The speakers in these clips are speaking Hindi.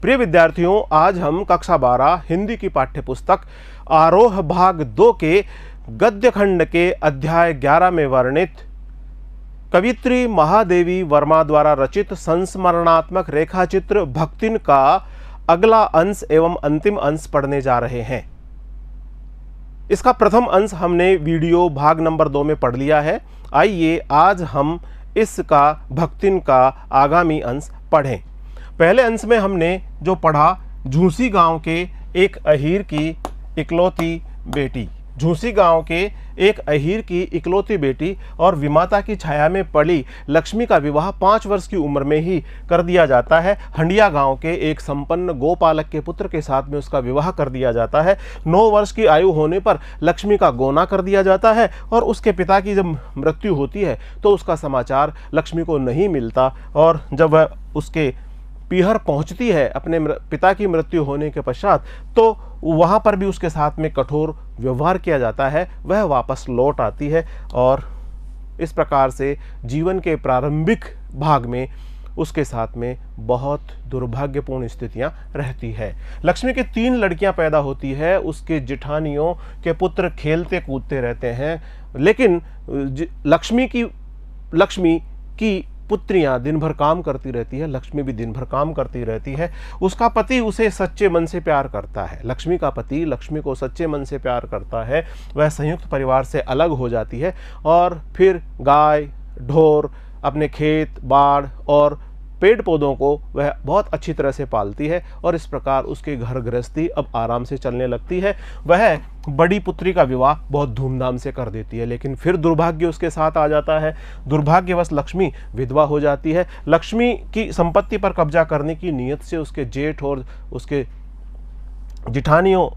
प्रिय विद्यार्थियों, आज हम कक्षा 12 हिंदी की पाठ्यपुस्तक आरोह भाग 2 के गद्य खंड के अध्याय 11 में वर्णित कवित्री महादेवी वर्मा द्वारा रचित संस्मरणात्मक रेखाचित्र भक्तिन का अगला अंश एवं अंतिम अंश पढ़ने जा रहे हैं। इसका प्रथम अंश हमने वीडियो भाग नंबर 2 में पढ़ लिया है। आइए आज हम इसका भक्तिन का आगामी अंश पढ़ें। पहले अंश में हमने जो पढ़ा, झूसी गांव के एक अहीर की इकलौती बेटी, झूसी गांव के एक अहीर की इकलौती बेटी और विमाता की छाया में पड़ी लक्ष्मी का विवाह 5 वर्ष की उम्र में ही कर दिया जाता है। हंडिया गांव के एक संपन्न गोपालक के पुत्र के साथ में उसका विवाह कर दिया जाता है। 9 वर्ष की आयु होने पर लक्ष्मी का गोना कर दिया जाता है और उसके पिता की जब मृत्यु होती है तो उसका समाचार लक्ष्मी को नहीं मिलता और जब वह उसके पीहर पहुंचती है अपने पिता की मृत्यु होने के पश्चात, तो वहाँ पर भी उसके साथ में कठोर व्यवहार किया जाता है। वह वापस लौट आती है और इस प्रकार से जीवन के प्रारंभिक भाग में उसके साथ में बहुत दुर्भाग्यपूर्ण स्थितियां रहती है। लक्ष्मी की 3 लड़कियां पैदा होती है। उसके जेठानियों के पुत्र खेलते कूदते रहते हैं, लेकिन लक्ष्मी की पुत्रियां दिन भर काम करती रहती है। लक्ष्मी भी दिन भर काम करती रहती है। उसका पति उसे सच्चे मन से प्यार करता है। लक्ष्मी का पति लक्ष्मी को सच्चे मन से प्यार करता है। वह संयुक्त परिवार से अलग हो जाती है और फिर गाय, ढोर, अपने खेत, बाड़ और पेड़ पौधों को वह बहुत अच्छी तरह से पालती है और इस प्रकार उसके घर गृहस्थी अब आराम से चलने लगती है। वह बड़ी पुत्री का विवाह बहुत धूमधाम से कर देती है, लेकिन फिर दुर्भाग्य उसके साथ आ जाता है। दुर्भाग्यवश लक्ष्मी विधवा हो जाती है। लक्ष्मी की संपत्ति पर कब्जा करने की नीयत से उसके जेठ और उसके जिठानियों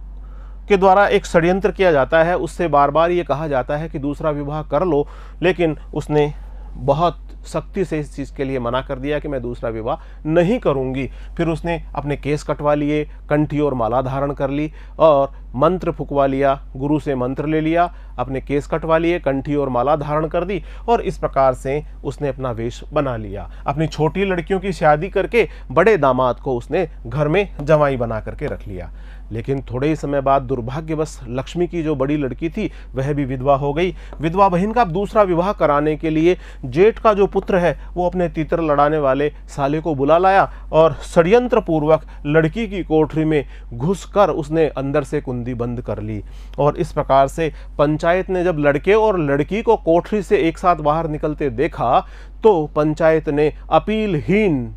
के द्वारा एक षड्यंत्र किया जाता है। उससे बार बार ये कहा जाता है कि दूसरा विवाह कर लो, लेकिन उसने बहुत सख्ती से इस चीज़ के लिए मना कर दिया कि मैं दूसरा विवाह नहीं करूंगी। फिर उसने अपने केस कटवा लिए, कंठी और माला धारण कर ली और मंत्र फुकवा लिया, गुरु से मंत्र ले लिया, अपने केस कटवा लिए, कंठी और माला धारण कर दी और इस प्रकार से उसने अपना वेश बना लिया। अपनी छोटी लड़कियों की शादी करके बड़े दामाद को उसने घर में जवाई बना करके रख लिया। लेकिन थोड़े ही समय बाद दुर्भाग्यवश लक्ष्मी की जो बड़ी लड़की थी वह भी विधवा हो गई। विधवा बहन का दूसरा विवाह कराने के लिए जेठ का जो पुत्र है वो अपने तीतर लड़ाने वाले साले को बुला लाया और षड्यंत्र पूर्वक लड़की की कोठरी में घुसकर उसने अंदर से कुंडी बंद कर ली। और इस प्रकार से पंचायत ने जब लड़के और लड़की को कोठरी से एक साथ बाहर निकलते देखा तो पंचायत ने अपीलहीन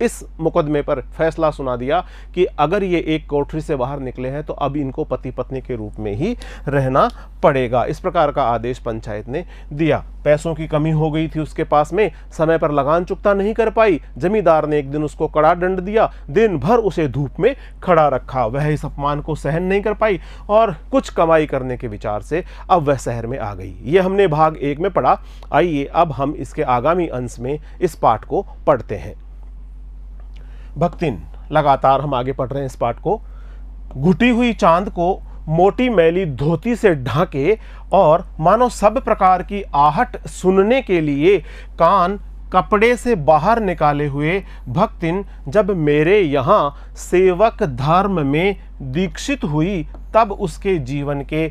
इस मुकदमे पर फैसला सुना दिया कि अगर ये एक कोठरी से बाहर निकले हैं तो अब इनको पति पत्नी के रूप में ही रहना पड़ेगा। इस प्रकार का आदेश पंचायत ने दिया। पैसों की कमी हो गई थी उसके पास में, समय पर लगान चुकता नहीं कर पाई। जमींदार ने एक दिन उसको कड़ा दंड दिया, दिन भर उसे धूप में खड़ा रखा। वह इस अपमान को सहन नहीं कर पाई और कुछ कमाई करने के विचार से अब वह शहर में आ गई। ये हमने भाग 1 में पढ़ा। आइए अब हम इसके आगामी अंश में इस पाठ को पढ़ते हैं। भक्तिन, लगातार हम आगे पढ़ रहे हैं इस पाठ को। घुटी हुई चांद को मोटी मैली धोती से ढांके और मानो सब प्रकार की आहट सुनने के लिए कान कपड़े से बाहर निकाले हुए भक्तिन जब मेरे यहाँ सेवक धर्म में दीक्षित हुई, तब उसके जीवन के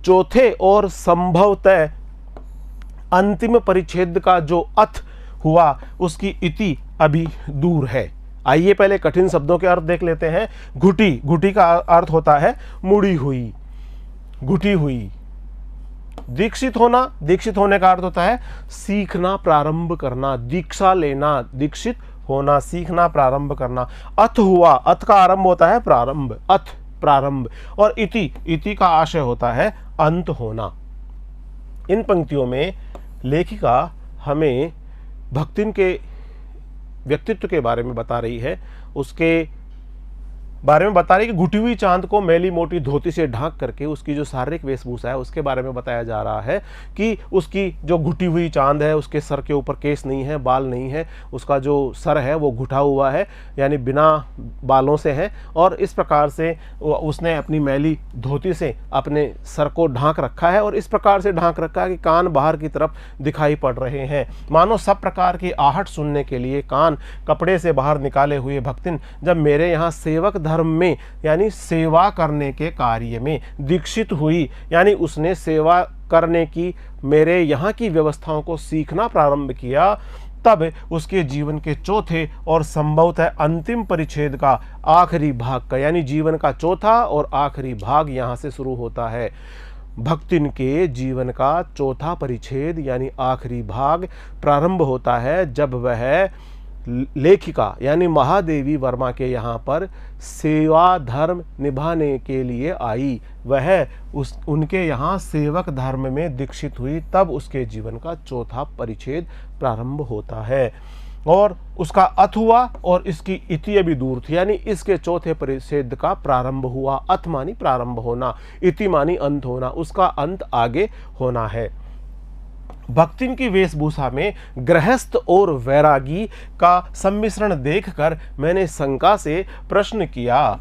चौथे और संभवतः अंतिम परिच्छेद का जो अथ हुआ उसकी इति अभी दूर है। आइए पहले कठिन शब्दों के अर्थ देख लेते हैं। घुटी, घुटी का अर्थ होता है मुड़ी हुई, घुटी हुई। दीक्षित होना, दीक्षित होने का अर्थ होता है सीखना, प्रारंभ करना, दीक्षा लेना, दीक्षित होना, सीखना, प्रारंभ करना। अथ हुआ, अथ का आरंभ होता है प्रारंभ, अथ प्रारंभ। और इति, इति का आशय होता है अंत होना। इन पंक्तियों में लेखिका हमें भक्तिन के व्यक्तित्व के बारे में बता रही है, उसके बारे में बता रही कि घुटी हुई चांद को मैली मोटी धोती से ढांक करके उसकी जो शारीरिक वेशभूषा है उसके बारे में बताया जा रहा है कि उसकी जो घुटी हुई चांद है, उसके सर के ऊपर केस नहीं है, बाल नहीं है, उसका जो सर है वो घुटा हुआ है, यानी बिना बालों से है, और इस प्रकार से उसने अपनी मैली धोती से अपने सर को ढांक रखा है, और इस प्रकार से ढांक रखा है कि कान बाहर की तरफ दिखाई पड़ रहे हैं, मानो सब प्रकार की आहट सुनने के लिए कान कपड़े से बाहर निकाले हुए भक्तिन जब मेरे यहाँ सेवक धर्म में यानी सेवा करने के कार्य में दीक्षित हुई, यानी उसने सेवा करने की मेरे यहाँ की व्यवस्थाओं को सीखना प्रारंभ किया, तब उसके जीवन के चौथे और संभवतः अंतिम परिच्छेद का आखिरी भाग का, यानी जीवन का चौथा और आखिरी भाग यहाँ से शुरू होता है। भक्तिन के जीवन का चौथा परिच्छेद यानी आखिरी भाग प्रारंभ होता है जब वह लेखिका यानी महादेवी वर्मा के यहाँ पर सेवा धर्म निभाने के लिए आई, वह उनके यहाँ सेवक धर्म में दीक्षित हुई, तब उसके जीवन का चौथा परिच्छेद प्रारंभ होता है। और उसका अथ हुआ और इसकी इति अभी दूर थी, यानी इसके चौथे परिच्छेद का प्रारंभ हुआ। अथ मानी प्रारंभ होना, इति मानी अंत होना, उसका अंत आगे होना है। भक्तिन की वेशभूषा में गृहस्थ और वैरागी का सम्मिश्रण देखकर मैंने शंका से प्रश्न किया।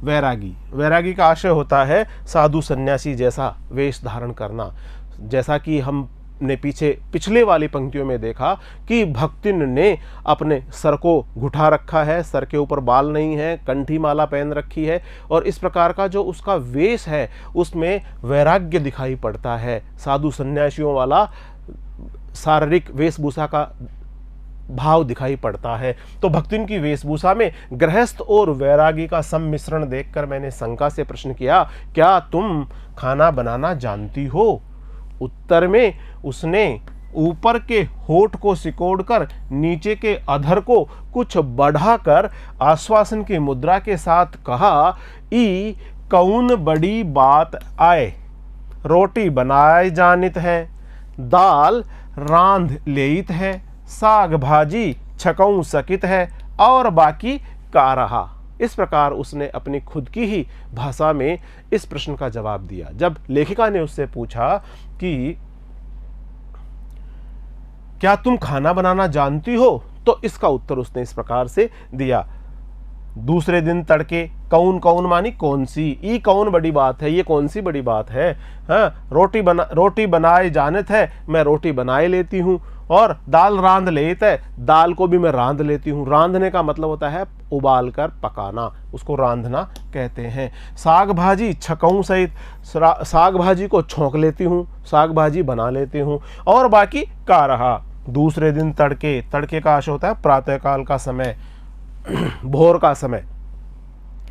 वैरागी का आशय होता है साधु सन्यासी जैसा वेश धारण करना, जैसा कि हमने पिछले वाली पंक्तियों में देखा कि भक्तिन ने अपने सर को घुटा रखा है, सर के ऊपर बाल नहीं है, कंठी माला पहन रखी है, और इस प्रकार का जो उसका वेश है उसमें वैराग्य दिखाई पड़ता है, साधु सन्यासियों वाला शारीरिक वेशभूषा का भाव दिखाई पड़ता है। तो भक्तिन की वेशभूषा में गृहस्थ और वैरागी का सम्मिश्रण देखकर मैंने शंका से प्रश्न किया, क्या तुम खाना बनाना जानती हो? उत्तर में उसने ऊपर के होठ को सिकोड़कर नीचे के अधर को कुछ बढ़ाकर आश्वासन की मुद्रा के साथ कहा, ई कौन बड़ी बात आए, रोटी बनाए जानित है, दाल रांध लेइत है, साग भाजी छकऊ सकित है, और बाकी का रहा। इस प्रकार उसने अपनी खुद की ही भाषा में इस प्रश्न का जवाब दिया। जब लेखिका ने उससे पूछा कि क्या तुम खाना बनाना जानती हो, तो इसका उत्तर उसने इस प्रकार से दिया। दूसरे दिन तड़के कौन कौन मानी कौन सी, ई कौन बड़ी बात है, ये कौन सी बड़ी बात है, हाँ रोटी बनाए जानत है, मैं रोटी बनाए लेती हूँ, और दाल रांध लेत है, दाल को भी मैं रांध लेती हूँ। रांधने का मतलब होता है उबाल कर पकाना, उसको रांधना कहते हैं। साग भाजी छकऊ सहित, साग भाजी को छोंक लेती हूँ, साग भाजी बना लेती हूँ, और बाकी का रहा। दूसरे दिन तड़के का आशय होता है प्रातःकाल का समय, भोर का समय।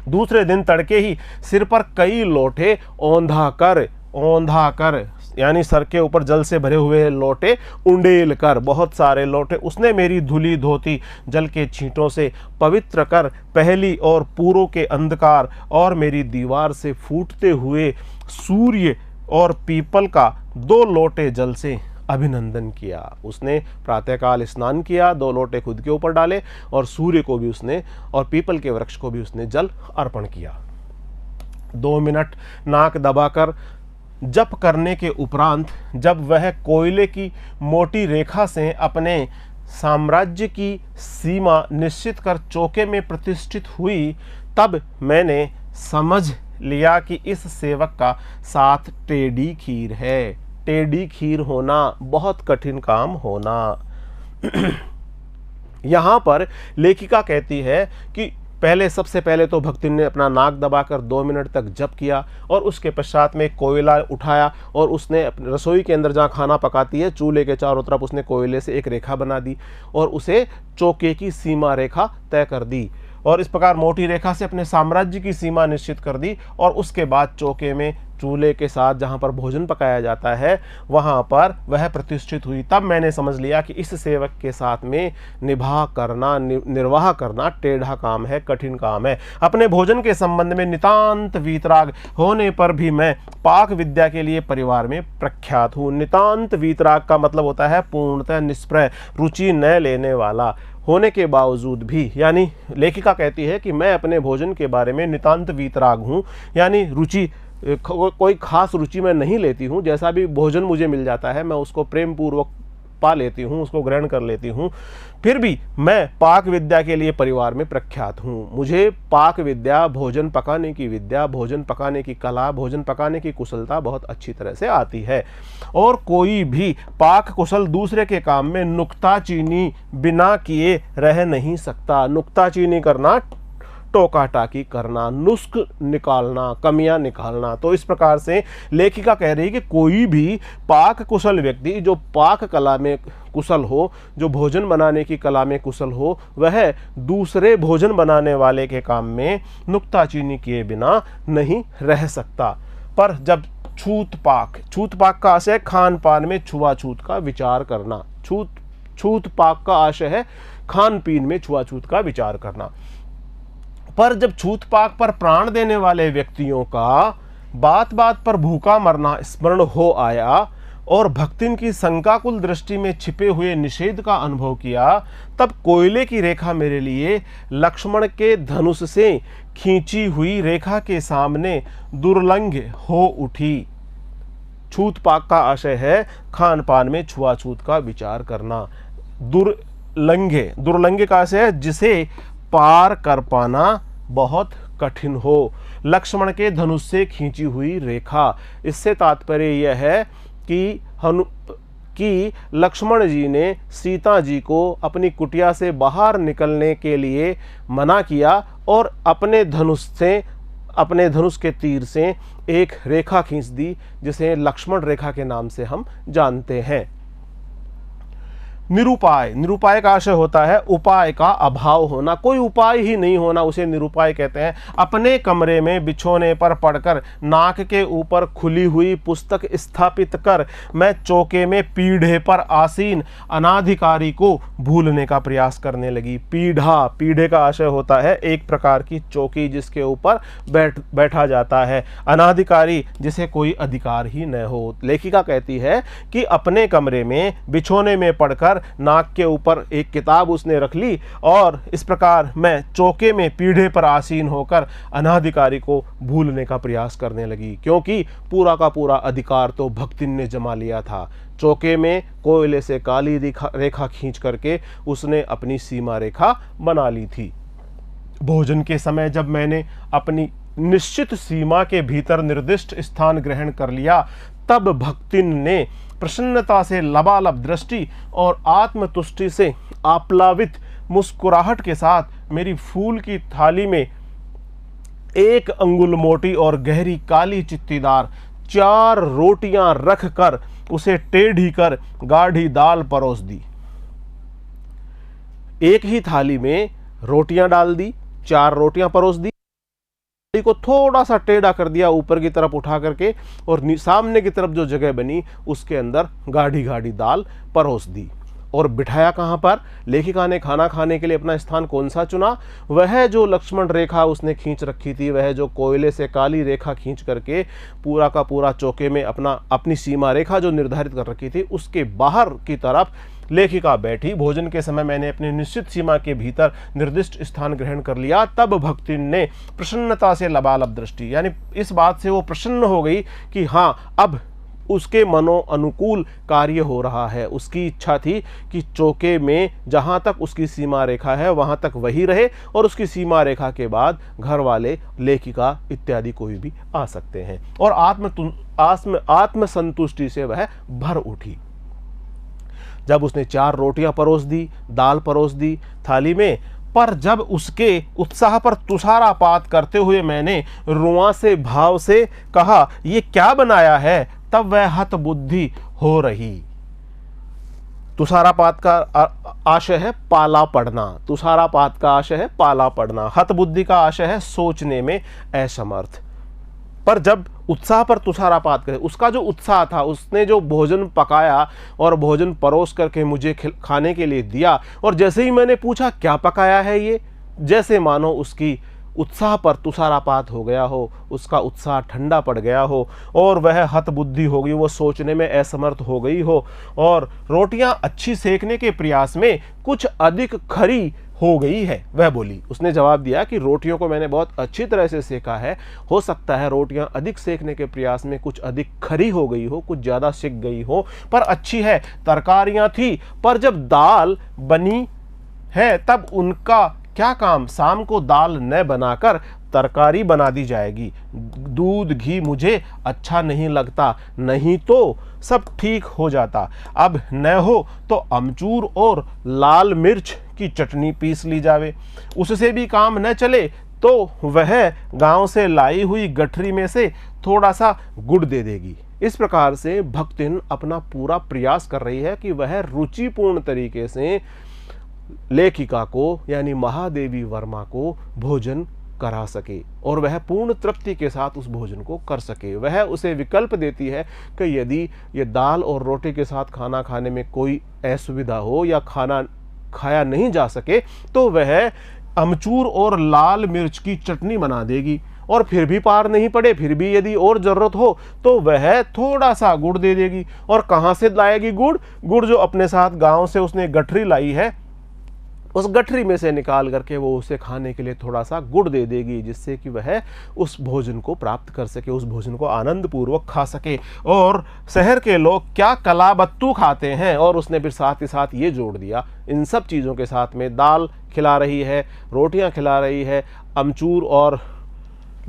दूसरे दिन तड़के ही सिर पर कई लोटे औंधा कर यानी सर के ऊपर जल से भरे हुए लोटे उंडेल कर, बहुत सारे लोटे उसने मेरी धुली धोती जल के छींटों से पवित्र कर पहली और पूर्व के अंधकार और मेरी दीवार से फूटते हुए सूर्य और पीपल का 2 लोटे जल से अभिनंदन किया। उसने प्रातःकाल स्नान किया, 2 लोटे खुद के ऊपर डाले, और सूर्य को भी उसने और पीपल के वृक्ष को भी उसने जल अर्पण किया। 2 मिनट नाक दबाकर जप करने के उपरांत जब वह कोयले की मोटी रेखा से अपने साम्राज्य की सीमा निश्चित कर चौके में प्रतिष्ठित हुई, तब मैंने समझ लिया कि इस सेवक का साथ टेढ़ी खीर है। टेढ़ी खीर होना बहुत कठिन काम होना। यहाँ पर लेखिका कहती है कि सबसे पहले तो भक्तिन ने अपना नाक दबाकर 2 मिनट तक जप किया, और उसके पश्चात में कोयला उठाया और उसने अपने रसोई के अंदर जहाँ खाना पकाती है चूल्हे के चारों तरफ उसने कोयले से एक रेखा बना दी और उसे चौके की सीमा रेखा तय कर दी, और इस प्रकार मोटी रेखा से अपने साम्राज्य की सीमा निश्चित कर दी। और उसके बाद चौके में चूल्हे के साथ जहाँ पर भोजन पकाया जाता है वहाँ पर वह प्रतिष्ठित हुई। तब मैंने समझ लिया कि इस सेवक के साथ में निर्वाह करना टेढ़ा काम है, कठिन काम है। अपने भोजन के संबंध में नितांत वीतराग होने पर भी मैं पाक विद्या के लिए परिवार में प्रख्यात हूँ। नितांत वीतराग का मतलब होता है पूर्णतः निष्प्रय, रुचि न लेने वाला होने के बावजूद भी, यानी लेखिका कहती है कि मैं अपने भोजन के बारे में नितांत वीतराग हूँ, यानी रुचि कोई खास रुचि मैं नहीं लेती हूँ। जैसा भी भोजन मुझे मिल जाता है मैं उसको प्रेम पूर्वक पा लेती हूँ, उसको ग्रहण कर लेती हूँ। फिर भी मैं पाक विद्या के लिए परिवार में प्रख्यात हूँ। मुझे पाक विद्या, भोजन पकाने की विद्या, भोजन पकाने की कला, भोजन पकाने की कुशलता बहुत अच्छी तरह से आती है। और कोई भी पाक कुशल दूसरे के काम में नुक्ताचीनी बिना किए रह नहीं सकता। नुक्ताचीनी करना, टोका टाकी करना, नुस्ख निकालना, कमियां निकालना। तो इस प्रकार से लेखिका कह रही है कि कोई भी पाक कुशल व्यक्ति जो पाक कला में कुशल हो, जो भोजन बनाने की कला में कुशल हो, वह दूसरे भोजन बनाने वाले के काम में नुक्ताचीनी किए बिना नहीं रह सकता। पर जब छूत पाक का आशय खान पान में छुआछूत का विचार करना। छूत पाक का आशय है खान पीन में छुआछूत का विचार करना। पर जब छूत पाक पर प्राण देने वाले व्यक्तियों का बात बात पर भूखा मरना स्मरण हो आया और भक्तिन की शंकाकुल दृष्टि में छिपे हुए निषेध का अनुभव किया, तब कोयले की रेखा मेरे लिए लक्ष्मण के धनुष से खींची हुई रेखा के सामने दुर्लंघ्य हो उठी। छूत पाक का आशय है खान पान में छुआछूत का विचार करना। दुर्लंघ्य का आशय है जिसे पार कर पाना बहुत कठिन हो। लक्ष्मण के धनुष से खींची हुई रेखा, इससे तात्पर्य यह है कि लक्ष्मण जी ने सीता जी को अपनी कुटिया से बाहर निकलने के लिए मना किया और अपने धनुष के तीर से एक रेखा खींच दी, जिसे लक्ष्मण रेखा के नाम से हम जानते हैं। निरुपाय का आशय होता है उपाय का अभाव होना, कोई उपाय ही नहीं होना, उसे निरुपाय कहते हैं। अपने कमरे में बिछोने पर पड़कर नाक के ऊपर खुली हुई पुस्तक स्थापित कर मैं चौके में पीढ़े पर आसीन अनाधिकारी को भूलने का प्रयास करने लगी। पीढ़े का आशय होता है एक प्रकार की चौकी जिसके ऊपर बैठा जाता है, अनाधिकारी जिसे कोई अधिकार ही न हो। लेखिका कहती है कि अपने कमरे में बिछोने में पड़कर नाक के ऊपर एक किताब उसने रख ली और इस प्रकार मैं चौके में पीढ़े पर आसीन होकर अनाधिकारी को भूलने का प्रयास करने लगी, क्योंकि पूरा का पूरा अधिकार तो भक्तिन ने जमा लिया था। चौके में कोयले से काली रेखा खींच करके उसने अपनी सीमा रेखा बना ली थी। भोजन के समय जब मैंने अपनी निश्चित सीमा के भीतर निर्दिष्ट स्थान ग्रहण कर लिया, तब भक्तिन ने प्रसन्नता से लबालब दृष्टि और आत्मतुष्टि से आप्लावित मुस्कुराहट के साथ मेरी फूल की थाली में 1 अंगुल मोटी और गहरी काली चित्तीदार 4 रोटियां रख कर उसे टेढ़ी कर गाढ़ी दाल परोस दी। एक ही थाली में रोटियां डाल दी, 4 रोटियां परोस दी, को थोड़ा सा टेढ़ा कर दिया ऊपर की तरफ उठा करके, और सामने की तरफ जो जगह बनी उसके अंदर गाढ़ी गाढ़ी दाल परोस दी। और बिठाया कहां पर? लेखिका ने खाना खाने के लिए अपना स्थान कौन सा चुना? वह जो लक्ष्मण रेखा उसने खींच रखी थी, वह जो कोयले से काली रेखा खींच करके पूरा का पूरा चौके में अपनी सीमा रेखा जो निर्धारित कर रखी थी उसके बाहर की तरफ लेखिका बैठी। भोजन के समय मैंने अपनी निश्चित सीमा के भीतर निर्दिष्ट स्थान ग्रहण कर लिया। तब भक्तिन ने प्रसन्नता से लबालब दृष्टि, यानी इस बात से वो प्रसन्न हो गई कि हाँ, अब उसके मनो अनुकूल कार्य हो रहा है। उसकी इच्छा थी कि चौके में जहाँ तक उसकी सीमा रेखा है वहाँ तक वही रहे, और उसकी सीमा रेखा के बाद घर वाले, लेखिका इत्यादि कोई भी आ सकते हैं। और आत्मसंतुष्टि से वह भर उठी। जब उसने 4 रोटियां परोस दी, दाल परोस दी थाली में, पर जब उसके उत्साह पर तुषारापात करते हुए मैंने रुआ से भाव से कहा, ये क्या बनाया है, तब वह हतबुद्धि हो रही। तुषारापात का आशय है पाला पड़ना, तुषारापात का आशय है पाला पड़ना, हतबुद्धि का आशय है सोचने में असमर्थ। पर जब उत्साह पर तुषारापात करे, उसका जो उत्साह था, उसने जो भोजन पकाया और भोजन परोस करके मुझे खाने के लिए दिया, और जैसे ही मैंने पूछा क्या पकाया है ये, जैसे मानो उत्साह पर तुषारापात हो गया हो, उसका उत्साह ठंडा पड़ गया हो और वह हतबुद्धि हो गई, वो सोचने में असमर्थ हो गई हो और रोटियां अच्छी सेकने के प्रयास में कुछ अधिक खरी हो गई है, वह बोली। उसने जवाब दिया कि रोटियों को मैंने बहुत अच्छी तरह से सेका है, हो सकता है रोटियां अधिक सेकने के प्रयास में कुछ अधिक खरी हो गई हो, कुछ ज़्यादा सिक गई हो, पर अच्छी है। तरकारियां थी, पर जब दाल बनी है तब उनका क्या काम, शाम को दाल न बनाकर तरकारी बना दी जाएगी। दूध घी मुझे अच्छा नहीं लगता, नहीं तो सब ठीक हो जाता। अब न हो तो अमचूर और लाल मिर्च की चटनी पीस ली जावे। उससे भी काम न चले तो वह गांव से लाई हुई गठरी में से थोड़ा सा गुड़ दे देगी। इस प्रकार से भक्तिन अपना पूरा प्रयास कर रही है कि वह रुचिपूर्ण तरीके से लेखिका को यानी महादेवी वर्मा को भोजन करा सके और वह पूर्ण तृप्ति के साथ उस भोजन को कर सके। वह उसे विकल्प देती है कि यदि ये दाल और रोटी के साथ खाना खाने में कोई असुविधा हो या खाना खाया नहीं जा सके तो वह अमचूर और लाल मिर्च की चटनी बना देगी और फिर भी पार नहीं पड़े, फिर भी यदि और ज़रूरत हो तो वह थोड़ा सा गुड़ दे देगी। और कहाँ से लाएगी गुड़? गुड़ जो अपने साथ गांव से उसने गठरी लाई है, उस गठरी में से निकाल करके वो उसे खाने के लिए थोड़ा सा गुड़ दे देगी, जिससे कि वह उस भोजन को प्राप्त कर सके, उस भोजन को आनंद पूर्वक खा सके। और शहर के लोग क्या कलाबत्तू खाते हैं। और उसने फिर साथ ही साथ ये जोड़ दिया, इन सब चीज़ों के साथ में दाल खिला रही है, रोटियां खिला रही है, अमचूर और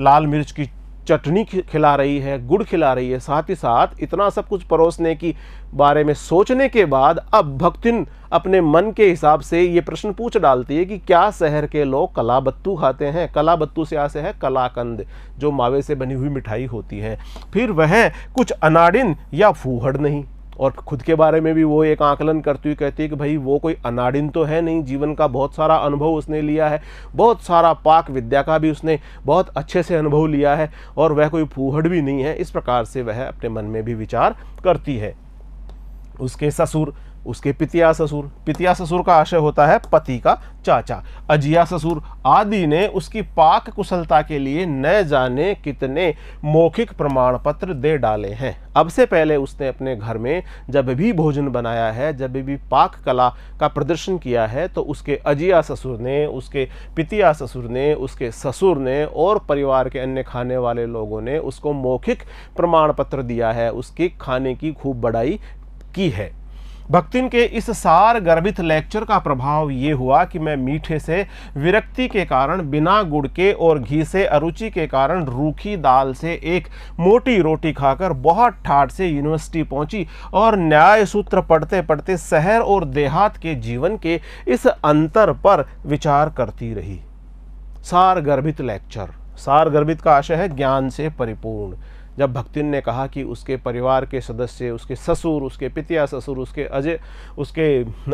लाल मिर्च की चटनी खिला रही है, गुड़ खिला रही है, साथ ही साथ इतना सब कुछ परोसने की बारे में सोचने के बाद अब भक्तिन अपने मन के हिसाब से ये प्रश्न पूछ डालती है कि क्या शहर के लोग कलाबत्तू खाते हैं। कलाबत्तू से यहाँ से है कलाकंद, जो मावे से बनी हुई मिठाई होती है। फिर वह कुछ अनाड़िन या फूहड़ नहीं। और खुद के बारे में भी वो एक आकलन करती हुई कहती है कि भाई वो कोई अनाड़िन तो है नहीं, जीवन का बहुत सारा अनुभव उसने लिया है, बहुत सारा पाक विद्या का भी उसने बहुत अच्छे से अनुभव लिया है और वह कोई फूहड़ भी नहीं है। इस प्रकार से वह अपने मन में भी विचार करती है। उसके ससुर, उसके पितिया ससुर, पितिया ससुर का आशय होता है पति का चाचा, अजिया ससुर आदि ने उसकी पाक कुशलता के लिए न जाने कितने मौखिक प्रमाण पत्र दे डाले हैं। अब से पहले उसने अपने घर में जब भी भोजन बनाया है, जब भी पाक कला का प्रदर्शन किया है, तो उसके अजिया ससुर ने, उसके पितिया ससुर ने, उसके ससुर ने और परिवार के अन्य खाने वाले लोगों ने उसको मौखिक प्रमाण पत्र दिया है, उसके खाने की खूब बड़ाई की है। भक्तिन के इस सार गर्भित लेक्चर का प्रभाव ये हुआ कि मैं मीठे से विरक्ति के कारण, बिना गुड़ के और घी से अरुचि के कारण रूखी दाल से एक मोटी रोटी खाकर बहुत ठाठ से यूनिवर्सिटी पहुंची और न्याय सूत्र पढ़ते पढ़ते शहर और देहात के जीवन के इस अंतर पर विचार करती रही। सार गर्भित लेक्चर, सार गर्भित का आशय है ज्ञान से परिपूर्ण। जब भक्तिन ने कहा कि उसके परिवार के सदस्य, उसके ससुर, उसके पितिया ससुर, उसके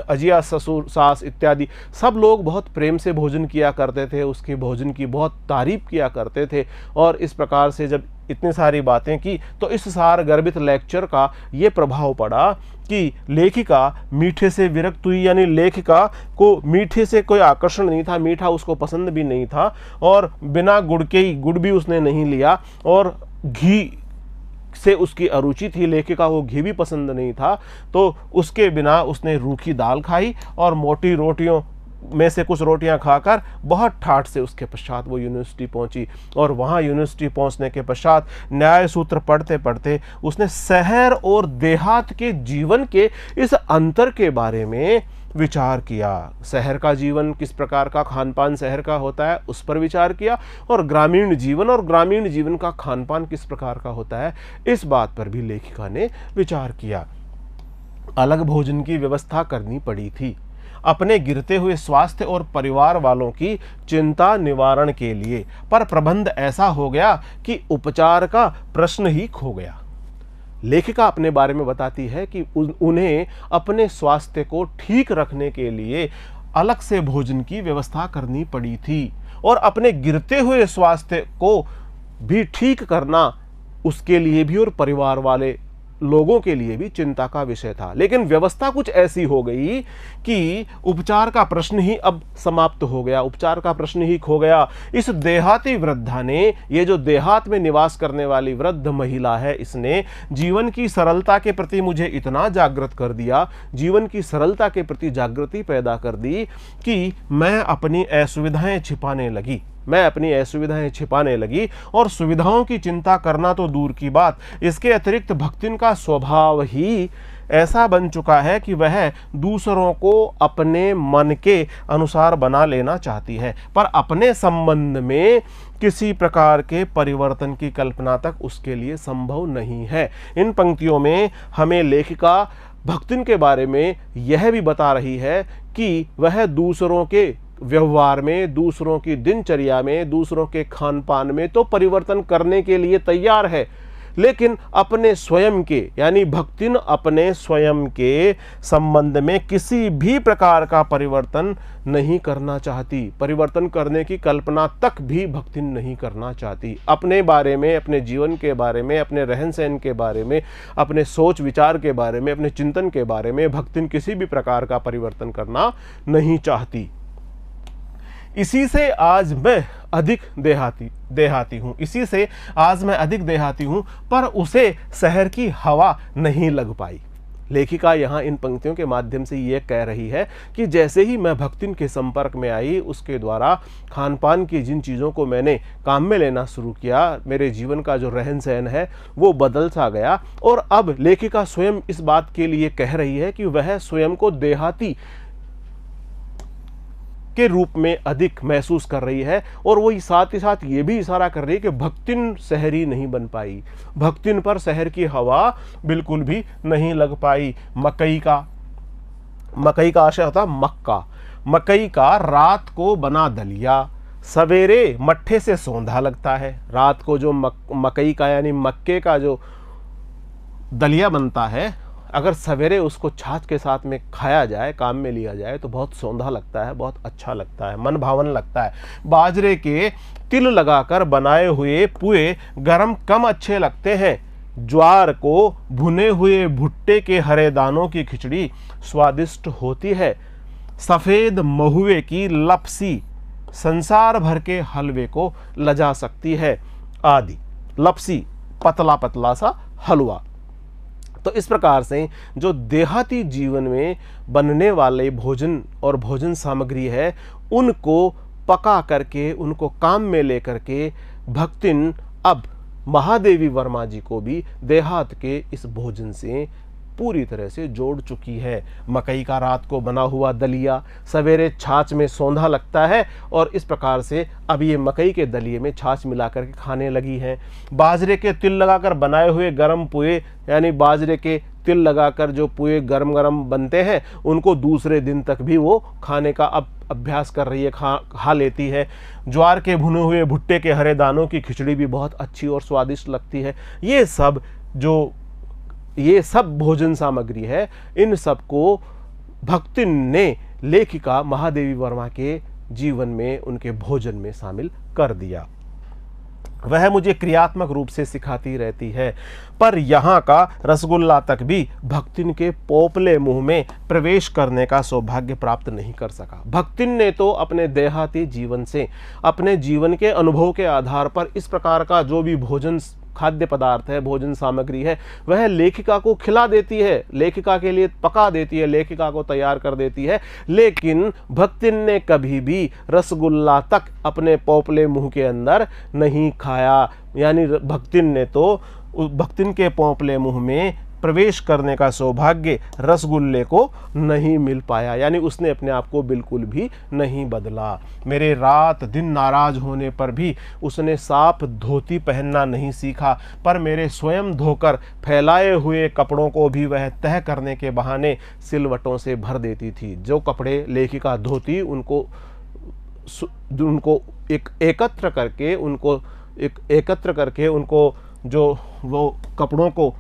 अजिया ससुर, सास इत्यादि सब लोग बहुत प्रेम से भोजन किया करते थे, उसके भोजन की बहुत तारीफ किया करते थे और इस प्रकार से जब इतनी सारी बातें की तो इस सार गर्भित लेक्चर का ये प्रभाव पड़ा कि लेखिका मीठे से विरक्त हुई, यानी लेखिका को मीठे से कोई आकर्षण नहीं था, मीठा उसको पसंद भी नहीं था और बिना गुड़ के ही, गुड़ भी उसने नहीं लिया और घी से उसकी अरुचि थी, लेखिका को घी भी पसंद नहीं था, तो उसके बिना उसने रूखी दाल खाई और मोटी रोटियों में से कुछ रोटियां खाकर बहुत ठाठ से उसके पश्चात वो यूनिवर्सिटी पहुंची और वहां यूनिवर्सिटी पहुंचने के पश्चात न्याय सूत्र पढ़ते पढ़ते उसने शहर और देहात के जीवन के इस अंतर के बारे में विचार किया। शहर का जीवन किस प्रकार का, खान पान शहर का होता है, उस पर विचार किया और ग्रामीण जीवन का खान पान किस प्रकार का होता है, इस बात पर भी लेखिका ने विचार किया। अलग भोजन की व्यवस्था करनी पड़ी थी अपने गिरते हुए स्वास्थ्य और परिवार वालों की चिंता निवारण के लिए, पर प्रबंध ऐसा हो गया कि उपचार का प्रश्न ही खो गया। लेखिका अपने बारे में बताती है कि उन्हें अपने स्वास्थ्य को ठीक रखने के लिए अलग से भोजन की व्यवस्था करनी पड़ी थी और अपने गिरते हुए स्वास्थ्य को भी ठीक करना उसके लिए भी और परिवार वाले लोगों के लिए भी चिंता का विषय था। लेकिन व्यवस्था कुछ ऐसी हो गई कि उपचार का प्रश्न ही अब समाप्त हो गया, उपचार का प्रश्न ही खो गया। इस देहाती वृद्धा ने, ये जो देहात में निवास करने वाली वृद्ध महिला है, इसने जीवन की सरलता के प्रति मुझे इतना जागृत कर दिया, जीवन की सरलता के प्रति जागृति पैदा कर दी कि मैं अपनी असुविधाएं छिपाने लगी और सुविधाओं की चिंता करना तो दूर की बात, इसके अतिरिक्त भक्तिन का स्वभाव ही ऐसा बन चुका है कि वह दूसरों को अपने मन के अनुसार बना लेना चाहती है, पर अपने संबंध में किसी प्रकार के परिवर्तन की कल्पना तक उसके लिए संभव नहीं है। इन पंक्तियों में हमें लेखिका भक्तिन के बारे में यह भी बता रही है कि वह दूसरों के व्यवहार में, दूसरों की दिनचर्या में, दूसरों के खान पान में तो परिवर्तन करने के लिए तैयार है, लेकिन अपने स्वयं के, यानी भक्तिन अपने स्वयं के संबंध में किसी भी प्रकार का परिवर्तन नहीं करना चाहती। परिवर्तन करने की कल्पना तक भी भक्तिन नहीं करना चाहती। अपने बारे में, अपने जीवन के बारे में, अपने रहन सहन के बारे में, अपने सोच विचार के बारे में, अपने चिंतन के बारे में भक्तिन किसी भी प्रकार का परिवर्तन करना नहीं चाहती। इसी से आज मैं अधिक देहाती हूँ, पर उसे शहर की हवा नहीं लग पाई। लेखिका यहाँ इन पंक्तियों के माध्यम से ये कह रही है कि जैसे ही मैं भक्तिन के संपर्क में आई, उसके द्वारा खान पान की जिन चीज़ों को मैंने काम में लेना शुरू किया, मेरे जीवन का जो रहन सहन है वो बदल सा गया। और अब लेखिका स्वयं इस बात के लिए कह रही है कि वह स्वयं को देहाती के रूप में अधिक महसूस कर रही है, और वो साथ ही साथ ये भी इशारा कर रही है कि भक्तिन शहरी नहीं बन पाई, भक्तिन पर शहर की हवा बिल्कुल भी नहीं लग पाई। मकई का आशय होता मक्का, मकई का रात को बना दलिया सवेरे मट्ठे से सौंधा लगता है। रात को जो मकई का यानी मक्के का जो दलिया बनता है, अगर सवेरे उसको छाछ के साथ में खाया जाए, काम में लिया जाए, तो बहुत सौंधा लगता है, बहुत अच्छा लगता है, मन भावन लगता है। बाजरे के तिल लगाकर बनाए हुए पुए गरम कम अच्छे लगते हैं। ज्वार को भुने हुए भुट्टे के हरे दानों की खिचड़ी स्वादिष्ट होती है। सफ़ेद महुए की लपसी संसार भर के हलवे को लजा सकती है आदि। लपसी पतला पतला सा हलवा। तो इस प्रकार से जो देहाती जीवन में बनने वाले भोजन और भोजन सामग्री है, उनको पका करके, उनको काम में लेकर के भक्तिन अब महादेवी वर्मा जी को भी देहात के इस भोजन से पूरी तरह से जोड़ चुकी है। मकई का रात को बना हुआ दलिया सवेरे छाछ में सौंधा लगता है, और इस प्रकार से अब ये मकई के दलिए में छाछ मिलाकर के खाने लगी हैं। बाजरे के तिल लगाकर बनाए हुए गरम पुए, यानी बाजरे के तिल लगाकर जो पुए गरम गरम बनते हैं, उनको दूसरे दिन तक भी वो खाने का अब अभ्यास कर रही है, खा लेती है। ज्वार के भुने हुए भुट्टे के हरे दानों की खिचड़ी भी बहुत अच्छी और स्वादिष्ट लगती है। ये सब भोजन सामग्री है, इन सब को भक्तिन ने लेखिका महादेवी वर्मा के जीवन में, उनके भोजन में शामिल कर दिया। वह मुझे क्रियात्मक रूप से सिखाती रहती है, पर यहाँ का रसगुल्ला तक भी भक्तिन के पोपले मुंह में प्रवेश करने का सौभाग्य प्राप्त नहीं कर सका। भक्तिन ने तो अपने देहाती जीवन से, अपने जीवन के अनुभव के आधार पर इस प्रकार का जो भी भोजन खाद्य पदार्थ है, भोजन सामग्री है, वह लेखिका को खिला देती है, लेखिका के लिए पका देती है, लेखिका को तैयार कर देती है। लेकिन भक्तिन ने कभी भी रसगुल्ला तक अपने पोपले मुंह के अंदर नहीं खाया। यानी भक्तिन के पोपले मुंह में प्रवेश करने का सौभाग्य रसगुल्ले को नहीं मिल पाया, यानी उसने अपने आप को बिल्कुल भी नहीं बदला। मेरे रात दिन नाराज होने पर भी उसने साफ धोती पहनना नहीं सीखा, पर मेरे स्वयं धोकर फैलाए हुए कपड़ों को भी वह तह करने के बहाने सिलवटों से भर देती थी। जो कपड़े लेखिका धोती, उनको एकत्र करके उनको जो वो कपड़ों को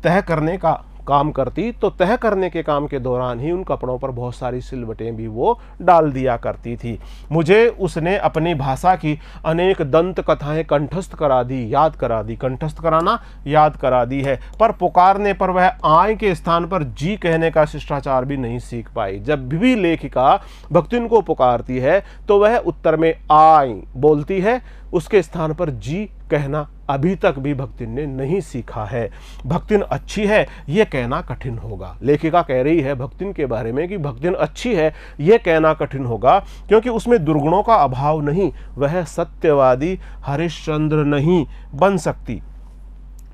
तह करने का काम करती तो तह करने के काम के दौरान ही उन कपड़ों पर बहुत सारी सिलवटें भी वो डाल दिया करती थी। मुझे उसने अपनी भाषा की अनेक दंत कथाएं कंठस्थ करा दी, याद करा दी। कंठस्थ कराना, याद करा दी है, पर पुकारने पर वह आय के स्थान पर जी कहने का शिष्टाचार भी नहीं सीख पाई। जब भी लेखिका भक्तिन को पुकारती है तो वह उत्तर में आय बोलती है, उसके स्थान पर जी कहना अभी तक भी भक्तिन ने नहीं सीखा है। भक्तिन अच्छी है यह कहना कठिन होगा। लेखिका कह रही है भक्तिन के बारे में कि भक्तिन अच्छी है यह कहना कठिन होगा, क्योंकि उसमें दुर्गुणों का अभाव नहीं, वह सत्यवादी हरिश्चंद्र नहीं बन सकती,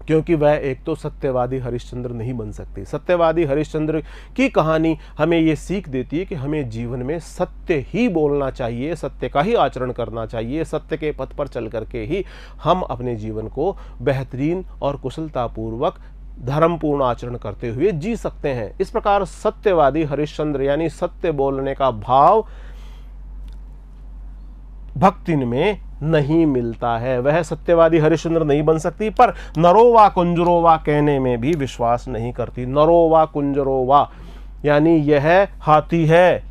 क्योंकि वह एक तो सत्यवादी हरिश्चंद्र नहीं बन सकती। सत्यवादी हरिश्चंद्र की कहानी हमें ये सीख देती है कि हमें जीवन में सत्य ही बोलना चाहिए, सत्य का ही आचरण करना चाहिए। सत्य के पथ पर चल करके ही हम अपने जीवन को बेहतरीन और कुशलतापूर्वक धर्मपूर्ण आचरण करते हुए जी सकते हैं। इस प्रकार सत्यवादी हरिश्चंद्र यानी सत्य बोलने का भाव भक्तिन में नहीं मिलता है। वह सत्यवादी हरिश्चंद्र नहीं बन सकती, पर नरोवा कुंजरोवा कहने में भी विश्वास नहीं करती। नरोवा कुंजरोवा यानी यह हाथी है,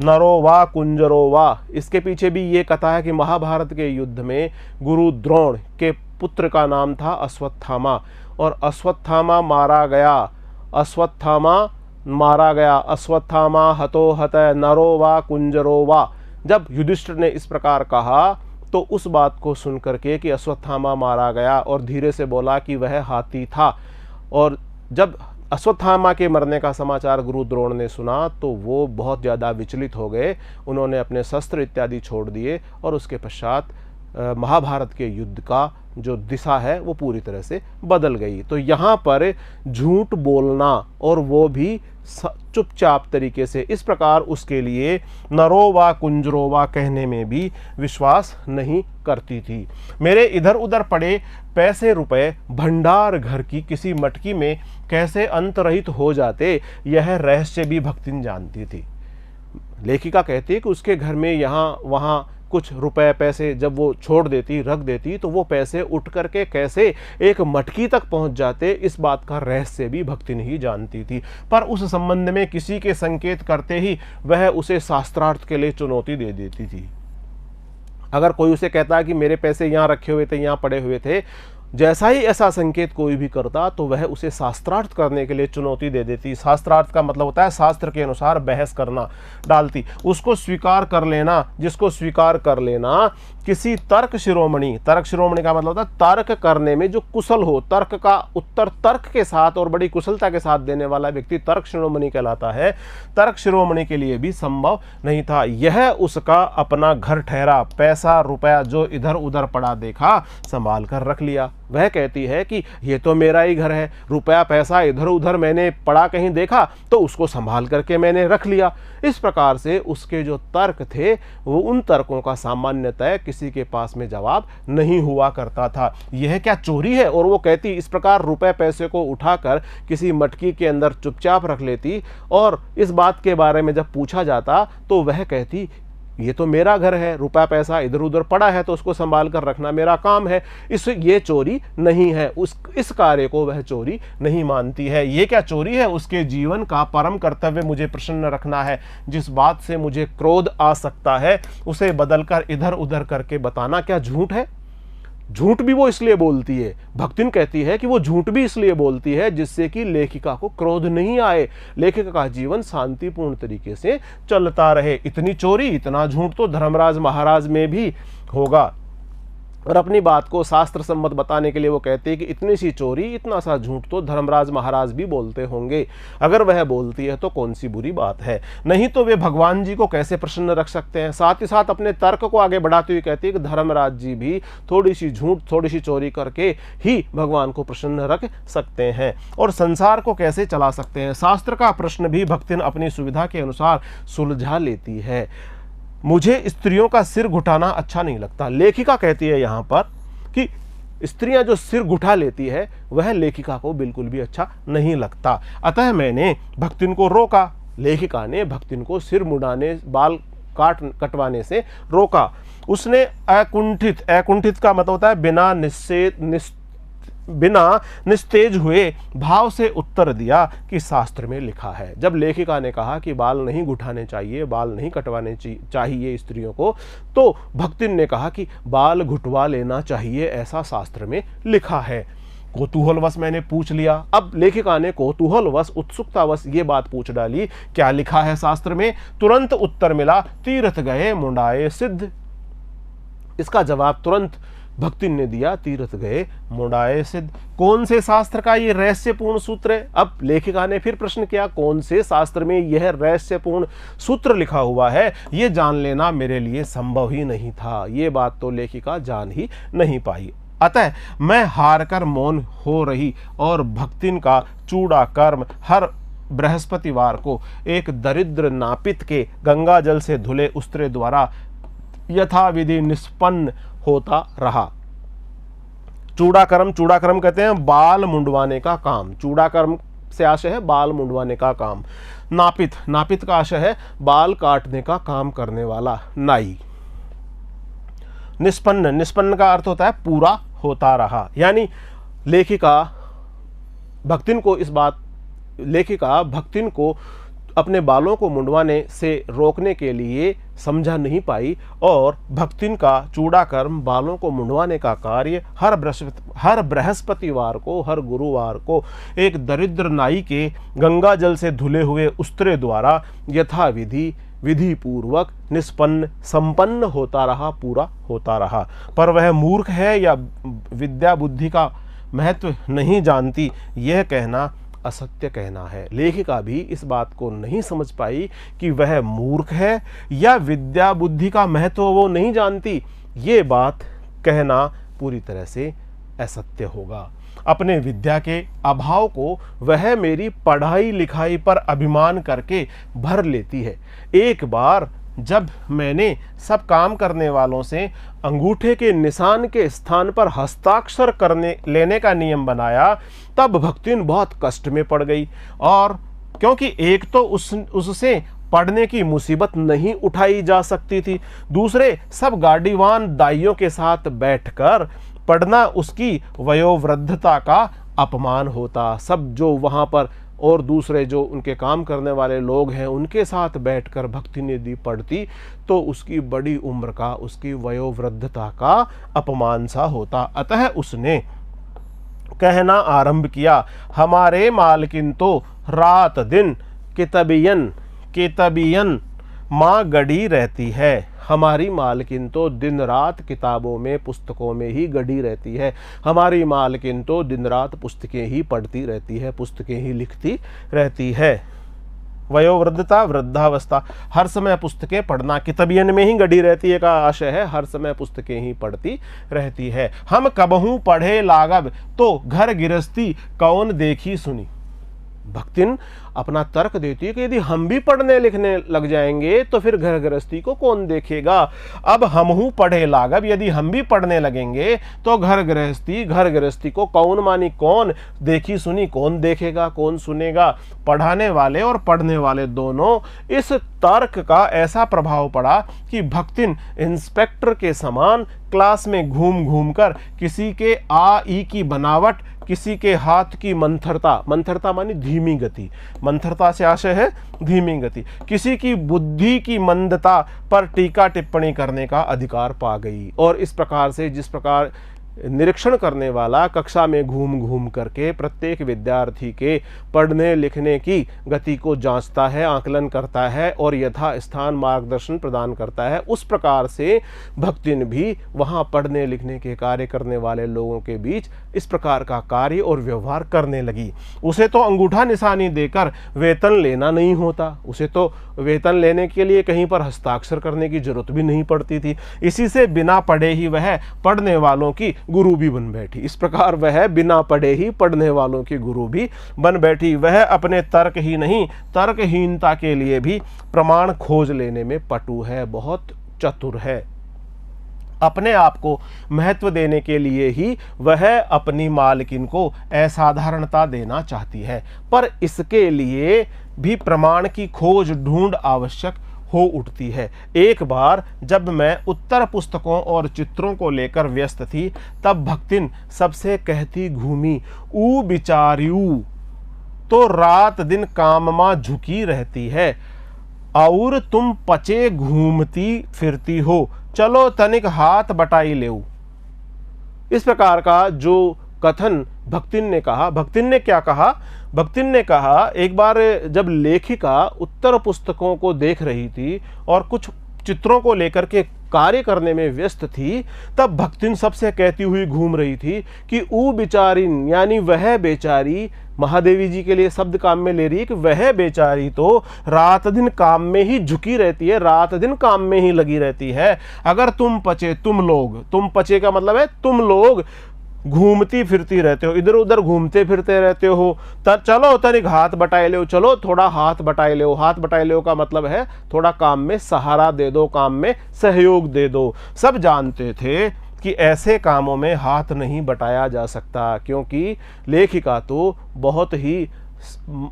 नरोवा कुंजरोवा। इसके पीछे भी ये कथा है कि महाभारत के युद्ध में गुरु द्रोण के पुत्र का नाम था अश्वत्थामा, और अश्वत्थामा मारा गया। अश्वत्थामा मारा गया, अश्वत्थामा हतो हत नरोवा कुंजरोवा। जब युधिष्ठिर ने इस प्रकार कहा तो उस बात को सुनकर के कि अश्वत्थामा मारा गया और धीरे से बोला कि वह हाथी था, और जब अश्वत्थामा के मरने का समाचार गुरु द्रोण ने सुना तो वो बहुत ज़्यादा विचलित हो गए। उन्होंने अपने शस्त्र इत्यादि छोड़ दिए और उसके पश्चात महाभारत के युद्ध का जो दिशा है वो पूरी तरह से बदल गई। तो यहाँ पर झूठ बोलना और वो भी चुपचाप तरीके से, इस प्रकार उसके लिए नरोवा कुंजरोवा कहने में भी विश्वास नहीं करती थी। मेरे इधर उधर पड़े पैसे रुपए भंडार घर की किसी मटकी में कैसे अंतरहित हो जाते, यह रहस्य भी भक्तिन जानती थी। लेखिका कहती है कि उसके घर में यहाँ वहाँ कुछ रुपए पैसे जब वो छोड़ देती, रख देती, तो वो पैसे उठ करके कैसे एक मटकी तक पहुंच जाते, इस बात का रहस्य भी भक्तिन ही जानती थी। पर उस संबंध में किसी के संकेत करते ही वह उसे शास्त्रार्थ के लिए चुनौती दे देती थी। अगर कोई उसे कहता है कि मेरे पैसे यहाँ रखे हुए थे, यहाँ पड़े हुए थे, जैसा ही ऐसा संकेत कोई भी करता तो वह उसे शास्त्रार्थ करने के लिए चुनौती दे देती। शास्त्रार्थ का मतलब होता है शास्त्र के अनुसार बहस करना, डालती, उसको स्वीकार कर लेना, जिसको स्वीकार कर लेना किसी तर्क शिरोमणि, तर्क शिरोमणि का मतलब होता है तर्क करने में जो कुशल हो, तर्क का उत्तर तर्क के साथ और बड़ी कुशलता के साथ देने वाला व्यक्ति तर्क शिरोमणि कहलाता है। तर्क शिरोमणि के लिए भी संभव नहीं था। यह उसका अपना घर ठहरा, पैसा रुपया जो इधर उधर पड़ा देखा संभाल कर रख लिया। वह कहती है कि ये तो मेरा ही घर है, रुपया पैसा इधर उधर मैंने पड़ा कहीं देखा तो उसको संभाल करके मैंने रख लिया। इस प्रकार से उसके जो तर्क थे वो उन तर्कों का सामान्यतः किसी के पास में जवाब नहीं हुआ करता था। यह क्या चोरी है? और वो कहती इस प्रकार रुपए पैसे को उठाकर किसी मटकी के अंदर चुपचाप रख लेती, और इस बात के बारे में जब पूछा जाता तो वह कहती ये तो मेरा घर है, रुपया पैसा इधर उधर पड़ा है तो उसको संभाल कर रखना मेरा काम है, ये चोरी नहीं है। इस कार्य को वह चोरी नहीं मानती है। ये क्या चोरी है? उसके जीवन का परम कर्तव्य मुझे प्रसन्न रखना है। जिस बात से मुझे क्रोध आ सकता है उसे बदलकर इधर उधर करके बताना क्या झूठ है? झूठ भी वो इसलिए बोलती है, भक्तिन कहती है कि वो झूठ भी इसलिए बोलती है जिससे कि लेखिका को क्रोध नहीं आए, लेखिका का जीवन शांतिपूर्ण तरीके से चलता रहे। इतनी चोरी, इतना झूठ तो धर्मराज महाराज में भी होगा। और अपनी बात को शास्त्र सम्मत बताने के लिए वो कहते हैं कि इतनी सी चोरी, इतना सा झूठ तो धर्मराज महाराज भी बोलते होंगे। अगर वह बोलती है तो कौन सी बुरी बात है? नहीं तो वे भगवान जी को कैसे प्रसन्न रख सकते हैं? साथ ही साथ अपने तर्क को आगे बढ़ाते हुए कहती है कि धर्मराज जी भी थोड़ी सी झूठ, थोड़ी सी चोरी करके ही भगवान को प्रसन्न रख सकते हैं और संसार को कैसे चला सकते हैं। शास्त्र का प्रश्न भी भक्तिन अपनी सुविधा के अनुसार सुलझा लेती है। मुझे स्त्रियों का सिर घुटाना अच्छा नहीं लगता। लेखिका कहती है यहाँ पर कि स्त्रियां जो सिर घुटा लेती है वह लेखिका को बिल्कुल भी अच्छा नहीं लगता। अतः मैंने भक्तिन को रोका। लेखिका ने भक्तिन को सिर मुड़ाने, बाल कटवाने से रोका। उसने अकुंठित, अकुंठित का मतलब होता है बिना बिना निस्तेज हुए भाव से उत्तर दिया कि शास्त्र में लिखा है। जब लेखिका ने कहा कि बाल नहीं गुठाने चाहिए, बाल नहीं कटवाने चाहिए स्त्रियों को, तो भक्तिन ने कहा कि बाल घुटवा लेना चाहिए, ऐसा शास्त्र में लिखा है। कौतूहलवश मैंने पूछ लिया। अब लेखिका ने कौतूहलवश, उत्सुकतावश ये बात पूछ डाली, क्या लिखा है शास्त्र में? तुरंत उत्तर मिला, तीर्थ गए मुंडाए सिद्ध। इसका जवाब तुरंत भक्तिन ने दिया, तीर्थ गए मुंडाए सिद्ध। कौन से शास्त्र का ये रहस्यपूर्ण सूत्र है? अब लेखिका ने फिर प्रश्न किया, कौन से शास्त्र में यह रहस्यपूर्ण सूत्र लिखा हुआ है? ये जान लेना मेरे लिए संभव ही नहीं था। ये बात तो लेखिका जान ही नहीं पाई। अतः मैं हार कर मौन हो रही और भक्तिन का चूड़ा कर्म हर बृहस्पतिवार को एक दरिद्र नापित के गंगा जल से धुले उस्त्रे द्वारा यथाविधि निष्पन्न होता रहा। चूड़ाकर्म कहते हैं बाल मुंडवाने का काम। चूड़ाकर्म से आशय है बाल मुंडवाने का काम। नापित का आशय है बाल काटने का काम करने वाला नाई। निष्पन्न का अर्थ होता है पूरा होता रहा। यानी लेखिका भक्तिन को अपने बालों को मुंडवाने से रोकने के लिए समझा नहीं पाई और भक्तिन का चूड़ाकर्म, बालों को मुंडवाने का कार्य हर बृहस्पतिवार को, हर गुरुवार को एक दरिद्र नाई के गंगा जल से धुले हुए उस्त्रे द्वारा यथाविधि विधि पूर्वक संपन्न होता रहा, पूरा होता रहा। पर वह मूर्ख है या विद्या बुद्धि का महत्व नहीं जानती, यह कहना असत्य कहना है। लेखिका भी इस बात को नहीं समझ पाई कि वह मूर्ख है या विद्या बुद्धि का महत्व वो नहीं जानती। ये बात कहना पूरी तरह से असत्य होगा। अपने विद्या के अभाव को वह मेरी पढ़ाई लिखाई पर अभिमान करके भर लेती है। एक बार जब मैंने सब काम करने वालों से अंगूठे के निशान के स्थान पर हस्ताक्षर लेने का नियम बनाया, तब भक्तिन बहुत कष्ट में पड़ गई। और क्योंकि एक तो उससे पढ़ने की मुसीबत नहीं उठाई जा सकती थी, दूसरे सब गाड़ीवान दाइयों के साथ बैठकर पढ़ना उसकी वयोवृद्धता का अपमान होता। सब जो वहाँ पर और दूसरे जो उनके काम करने वाले लोग हैं उनके साथ बैठकर भक्तिन यदि पढ़ती तो उसकी बड़ी उम्र का, उसकी वयोवृद्धता का अपमान सा होता। अतः उसने कहना आरंभ किया, हमारे मालकिन तो रात दिन किताबियन माँ गड़ी रहती है। हमारी मालकिन तो दिन रात किताबों में, पुस्तकों में ही गड़ी रहती है। हमारी मालकिन तो दिन रात पुस्तकें ही पढ़ती रहती है, पुस्तकें ही लिखती रहती है। वयोवृद्धता, वृद्धावस्था, हर समय पुस्तकें पढ़ना। किताबियन में ही गड़ी रहती है का आशय है हर समय पुस्तकें ही पढ़ती रहती है। हम कबहू पढ़े लागब तो घर गृहस्थी कौन देखी सुनी। भक्तिन अपना तर्क देती है कि यदि हम भी पढ़ने लिखने लग जाएंगे तो फिर घर गृहस्थी को कौन देखेगा। अब हमहू पढ़े लागब, यदि हम भी पढ़ने लगेंगे तो घर गृहस्थी को कौन मानी कौन, देखी सुनी कौन देखेगा, कौन सुनेगा। पढ़ाने वाले और पढ़ने वाले दोनों इस तर्क का ऐसा प्रभाव पड़ा कि भक्तिन इंस्पेक्टर के समान क्लास में घूम घूम कर किसी के आ ई की बनावट, किसी के हाथ की मंथरता मानी धीमी गति, मंथरता से आशय है धीमी गति, किसी की बुद्धि की मंदता पर टीका टिप्पणी करने का अधिकार पा गई। और इस प्रकार से जिस प्रकार निरीक्षण करने वाला कक्षा में घूम घूम करके प्रत्येक विद्यार्थी के पढ़ने लिखने की गति को जांचता है, आकलन करता है और यथा स्थान मार्गदर्शन प्रदान करता है, उस प्रकार से भक्तिन भी वहाँ पढ़ने लिखने के कार्य करने वाले लोगों के बीच इस प्रकार का कार्य और व्यवहार करने लगी। उसे तो अंगूठा निशानी देकर वेतन लेना नहीं होता, उसे तो वेतन लेने के लिए कहीं पर हस्ताक्षर करने की जरूरत भी नहीं पड़ती थी। इसी से बिना पढ़े ही वह पढ़ने वालों की गुरु भी बन बैठी। इस प्रकार वह बिना पढ़े ही पढ़ने वालों की गुरु भी बन बैठी। वह अपने तर्क ही नहीं, तर्कहीनता के लिए भी प्रमाण खोज लेने में पटु है, बहुत चतुर है। अपने आप को महत्व देने के लिए ही वह अपनी मालकिन को असाधारणता देना चाहती है, पर इसके लिए भी प्रमाण की खोज ढूंढ आवश्यक हो उठती है। एक बार जब मैं उत्तर पुस्तकों और चित्रों को लेकर व्यस्त थी, तब भक्तिन सबसे कहती घूमी, ऊ बिचारियू तो रात दिन काम में झुकी रहती है, और तुम पचे घूमती फिरती हो, चलो तनिक हाथ बटाई लेऊ। इस प्रकार का जो कथन भक्तिन ने कहा। भक्तिन ने क्या कहा? भक्तिन ने कहा, एक बार जब लेखिका उत्तर पुस्तकों को देख रही थी और कुछ चित्रों को लेकर के कार्य करने में व्यस्त थी, तब भक्तिन सबसे कहती हुई घूम रही थी कि ऊ बेचारिन, यानी वह बेचारी, महादेवी जी के लिए शब्द काम में ले रही है कि वह बेचारी तो रात दिन काम में ही झुकी रहती है, रात दिन काम में ही लगी रहती है। अगर तुम पचे, तुम लोग, तुम पचे का मतलब है तुम लोग घूमती फिरती रहते हो, इधर उधर घूमते फिरते रहते हो, चलो तनिक हाथ बटाए लो, चलो थोड़ा हाथ बटाए लो। हाथ बटाए लो का मतलब है थोड़ा काम में सहारा दे दो, काम में सहयोग दे दो। सब जानते थे कि ऐसे कामों में हाथ नहीं बटाया जा सकता, क्योंकि लेखिका तो बहुत ही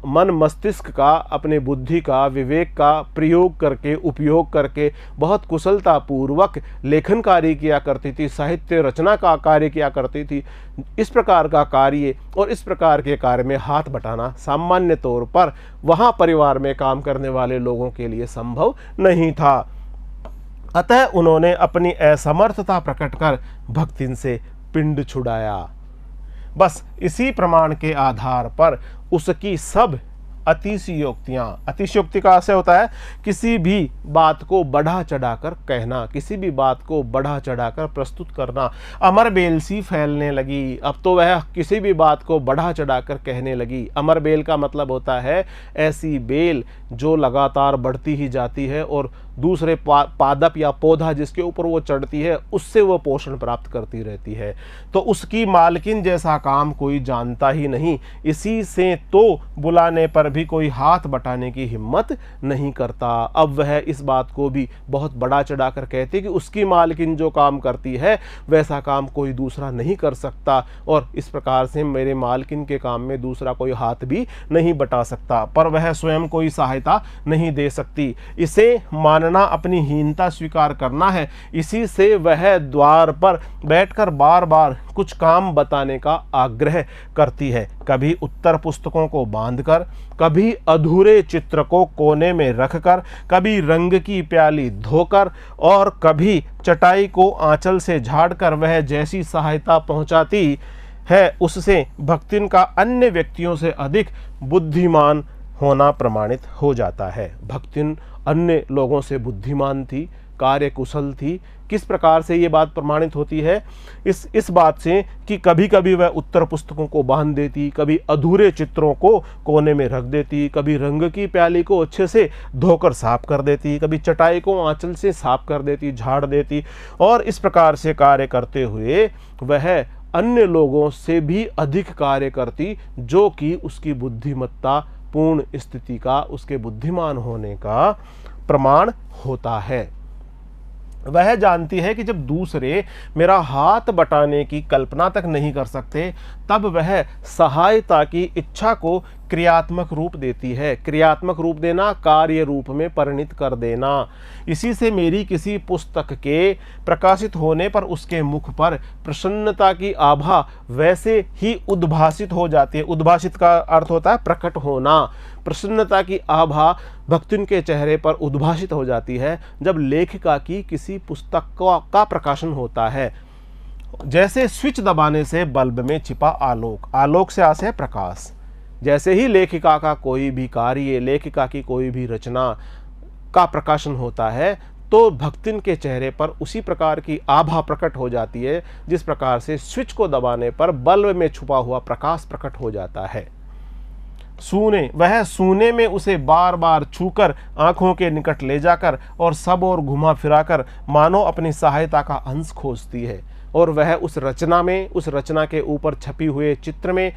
मन मस्तिष्क का, अपने बुद्धि का, विवेक का प्रयोग करके, उपयोग करके बहुत कुशलता पूर्वक लेखन कार्य किया करती थी, साहित्य रचना का कार्य किया करती थी। इस प्रकार का कार्य और इस प्रकार के कार्य में हाथ बटाना सामान्य तौर पर वहाँ परिवार में काम करने वाले लोगों के लिए संभव नहीं था। अतः उन्होंने अपनी असमर्थता प्रकट कर भक्तिन से पिंड छुड़ाया। बस इसी प्रमाण के आधार पर उसकी सब अतिशयोक्तियाँ, अतिशयोक्ति का आशय होता है किसी भी बात को बढ़ा चढ़ाकर कहना, किसी भी बात को बढ़ा चढ़ाकर प्रस्तुत करना। अमरबेल सी फैलने लगी, अब तो वह किसी भी बात को बढ़ा चढ़ाकर कहने लगी। अमरबेल का मतलब होता है ऐसी बेल जो लगातार बढ़ती ही जाती है और दूसरे पादप या पौधा जिसके ऊपर वो चढ़ती है उससे वो पोषण प्राप्त करती रहती है। तो उसकी मालकिन जैसा काम कोई जानता ही नहीं, इसी से तो बुलाने पर भी कोई हाथ बटाने की हिम्मत नहीं करता। अब वह इस बात को भी बहुत बड़ा चढ़ाकर कहते कि उसकी मालकिन जो काम करती है वैसा काम कोई दूसरा नहीं कर सकता, और इस प्रकार से मेरे मालकिन के काम में दूसरा कोई हाथ भी नहीं बटा सकता, पर वह स्वयं कोई सहायता नहीं दे सकती। इसे मानना अपनी हीनता स्वीकार करना है। इसी से वह द्वार पर बैठकर बार बार कुछ काम बताने का आग्रह करती है। कभी उत्तर पुस्तकों को बांधकर, कभी अधूरे चित्र को कोने में रखकर, कभी रंग की प्याली धोकर, और कभी चटाई को आंचल से झाड़कर वह जैसी सहायता पहुंचाती है उससे भक्तिन का अन्य व्यक्तियों से अधिक बुद्धिमान होना प्रमाणित हो जाता है। भक्तिन अन्य लोगों से बुद्धिमान थी, कार्यकुशल थी। किस प्रकार से ये बात प्रमाणित होती है? इस बात से कि कभी कभी वह उत्तर पुस्तकों को बांध देती, कभी अधूरे चित्रों को कोने में रख देती, कभी रंग की प्याली को अच्छे से धोकर साफ कर देती, कभी चटाई को आंचल से साफ कर देती, झाड़ देती, और इस प्रकार से कार्य करते हुए वह अन्य लोगों से भी अधिक कार्य करती, जो कि उसकी बुद्धिमत्ता पूर्ण स्थिति का, उसके बुद्धिमान होने का प्रमाण होता है। वह जानती है कि जब दूसरे मेरा हाथ बटाने की कल्पना तक नहीं कर सकते, तब वह सहायता की इच्छा को क्रियात्मक रूप देती है। क्रियात्मक रूप देना, कार्य रूप में परिणित कर देना। इसी से मेरी किसी पुस्तक के प्रकाशित होने पर उसके मुख पर प्रसन्नता की आभा वैसे ही उद्भासित हो जाती है। उद्भासित का अर्थ होता है प्रकट होना। प्रसन्नता की आभा भक्तिन के चेहरे पर उद्भासित हो जाती है जब लेखिका की किसी पुस्तक का प्रकाशन होता है। जैसे स्विच दबाने से बल्ब में छिपा आलोक, आलोक से आशय प्रकाश। जैसे ही लेखिका का कोई भी कार्य, लेखिका की कोई भी रचना का प्रकाशन होता है, तो भक्तिन के चेहरे पर उसी प्रकार की आभा प्रकट हो जाती है जिस प्रकार से स्विच को दबाने पर बल्ब में छुपा हुआ प्रकाश प्रकट हो जाता है। वह सूने में उसे बार बार छूकर, आंखों के निकट ले जाकर और सब और घुमा फिराकर मानो अपनी सहायता का अंश खोजती है, और वह उस रचना में, उस रचना के ऊपर छपी हुए चित्र में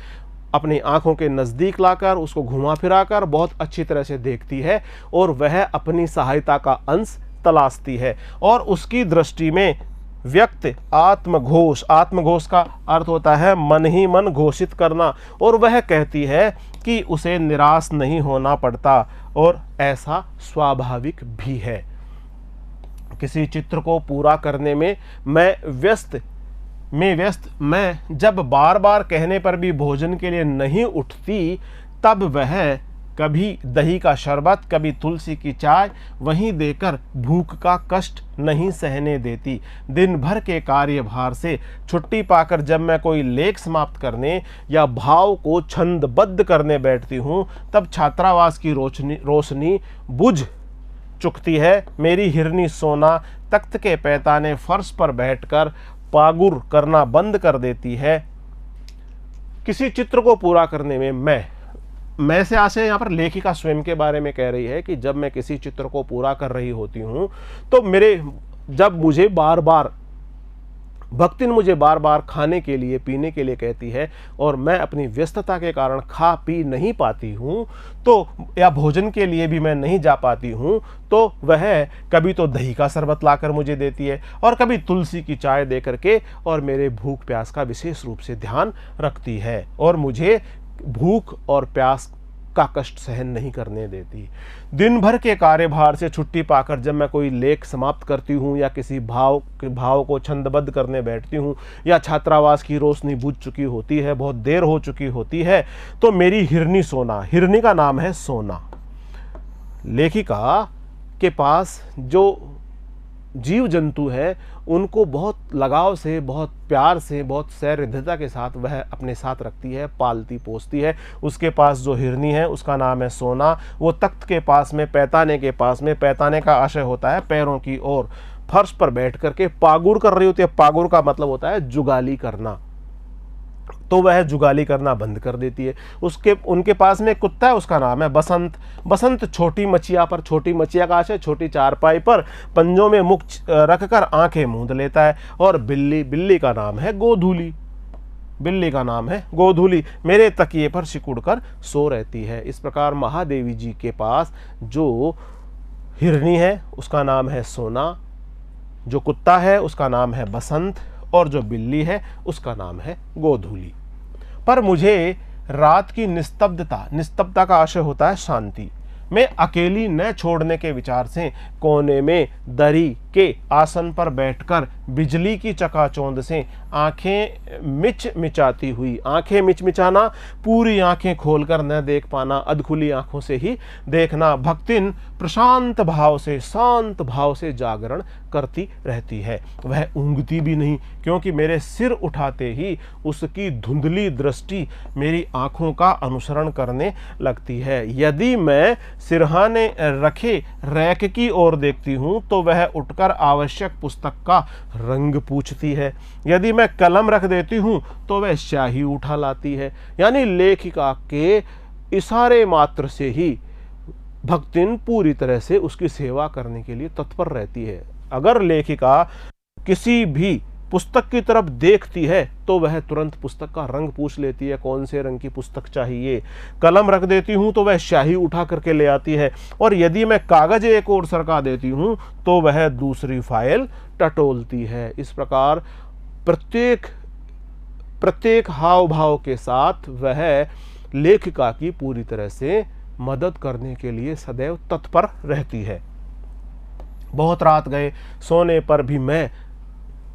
अपनी आंखों के नज़दीक लाकर उसको घुमा फिराकर बहुत अच्छी तरह से देखती है, और वह अपनी सहायता का अंश तलाशती है। और उसकी दृष्टि में व्यक्त आत्मघोष, आत्मघोष का अर्थ होता है मन ही मन घोषित करना, और वह कहती है कि उसे निराश नहीं होना पड़ता और ऐसा स्वाभाविक भी है। किसी चित्र को पूरा करने में व्यस्त मैं जब बार बार कहने पर भी भोजन के लिए नहीं उठती, तब वह कभी दही का शरबत, कभी तुलसी की चाय वहीं देकर भूख का कष्ट नहीं सहने देती। दिन भर के कार्यभार से छुट्टी पाकर जब मैं कोई लेख समाप्त करने या भाव को छंदबद्ध करने बैठती हूँ, तब छात्रावास की रोशनी बुझ चुकती है। मेरी हिरनी सोना तख्त के पैताने फर्श पर बैठकर पागुर करना बंद कर देती है। किसी चित्र को पूरा करने में मैं से आशय यहाँ पर लेखिका स्वयं के बारे में कह रही है कि जब मैं किसी चित्र को पूरा कर रही होती हूँ तो जब मुझे बार बार भक्तिन मुझे बार बार खाने के लिए पीने के लिए कहती है और मैं अपनी व्यस्तता के कारण खा पी नहीं पाती हूँ, तो या भोजन के लिए भी मैं नहीं जा पाती हूँ, तो वह कभी तो दही का शरबत लाकर मुझे देती है और कभी तुलसी की चाय दे करके और मेरे भूख प्यास का विशेष रूप से ध्यान रखती है और मुझे भूख और प्यास का कष्ट सहन नहीं करने देती। दिन भर के कार्यभार से छुट्टी पाकर जब मैं कोई लेख समाप्त करती हूँ या किसी भाव को छंदबद्ध करने बैठती हूँ या छात्रावास की रोशनी बुझ चुकी होती है, बहुत देर हो चुकी होती है, तो मेरी हिरनी सोना, हिरनी का नाम है सोना। लेखिका के पास जो जीव जंतु है उनको बहुत लगाव से, बहुत प्यार से, बहुत सहृदयता के साथ वह अपने साथ रखती है, पालती पोसती है। उसके पास जो हिरनी है उसका नाम है सोना। वो तख्त के पास में, पैताने के पास में, पैताने का आशय होता है पैरों की ओर, फर्श पर बैठ करके पागुर कर रही होती है। पागुर का मतलब होता है जुगाली करना, तो वह जुगाली करना बंद कर देती है। उनके पास में एक कुत्ता है, उसका नाम है बसंत। बसंत छोटी मचिया पर, छोटी मचिया का आशय छोटी चारपाई पर पंजों में मुख रखकर आंखें मूंद लेता है। और बिल्ली का नाम है गोधूली। बिल्ली का नाम है गोधूली, मेरे तकिए पर सिकुड़ कर सो रहती है। इस प्रकार महादेवी जी के पास जो हिरनी है उसका नाम है सोना, जो कुत्ता है उसका नाम है बसंत और जो बिल्ली है उसका नाम है गोधूली। पर मुझे रात की निस्तब्धता का आशय होता है शांति। मैं अकेली न छोड़ने के विचार से कोने में दरी के आसन पर बैठकर बिजली की चकाचौंध से आंखें मिचमिचाती हुई, आंखें मिचमिचाना पूरी आंखें खोलकर न देख पाना, अधखुली आंखों से ही देखना, भक्तिन प्रशांत भाव से, शांत भाव से जागरण करती रहती है। वह ऊंघती भी नहीं, क्योंकि मेरे सिर उठाते ही उसकी धुंधली दृष्टि मेरी आंखों का अनुसरण करने लगती है। यदि मैं सिरहाने रखे रैक की ओर देखती हूँ तो वह उठकर आवश्यक पुस्तक का रंग पूछती है। यदि मैं कलम रख देती हूँ तो वह स्याही उठा लाती है। यानी लेखिका के इशारे मात्र से ही भक्तिन पूरी तरह से उसकी सेवा करने के लिए तत्पर रहती है। अगर लेखिका किसी भी पुस्तक की तरफ देखती है तो वह तुरंत पुस्तक का रंग पूछ लेती है, कौन से रंग की पुस्तक चाहिए। कलम रख देती हूँ तो वह स्याही उठा करके ले आती है, और यदि मैं कागज एक ओर सरका देती हूँ तो वह दूसरी फाइल टटोलती है। इस प्रकार प्रत्येक हाव भाव के साथ वह लेखिका की पूरी तरह से मदद करने के लिए सदैव तत्पर रहती है। बहुत रात गए, सोने पर भी मैं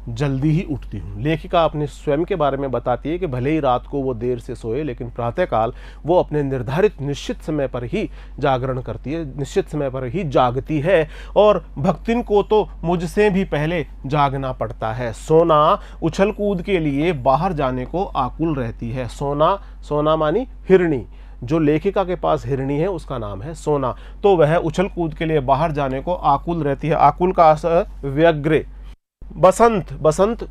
जल्दी ही उठती हूँ। लेखिका अपने स्वयं के बारे में बताती है कि भले ही रात को वो देर से सोए, लेकिन प्रातःकाल वो अपने निर्धारित निश्चित समय पर ही जागरण करती है, निश्चित समय पर ही जागती है। और भक्तिन को तो मुझसे भी पहले जागना पड़ता है। सोना उछल कूद के लिए बाहर जाने को आकुल रहती है। सोना मानी हिरणी। जो लेखिका के पास हिरणी है उसका नाम है सोना, तो वह उछल कूद के लिए बाहर जाने को आकुल रहती है। आकुल का असर व्यग्र। बसंत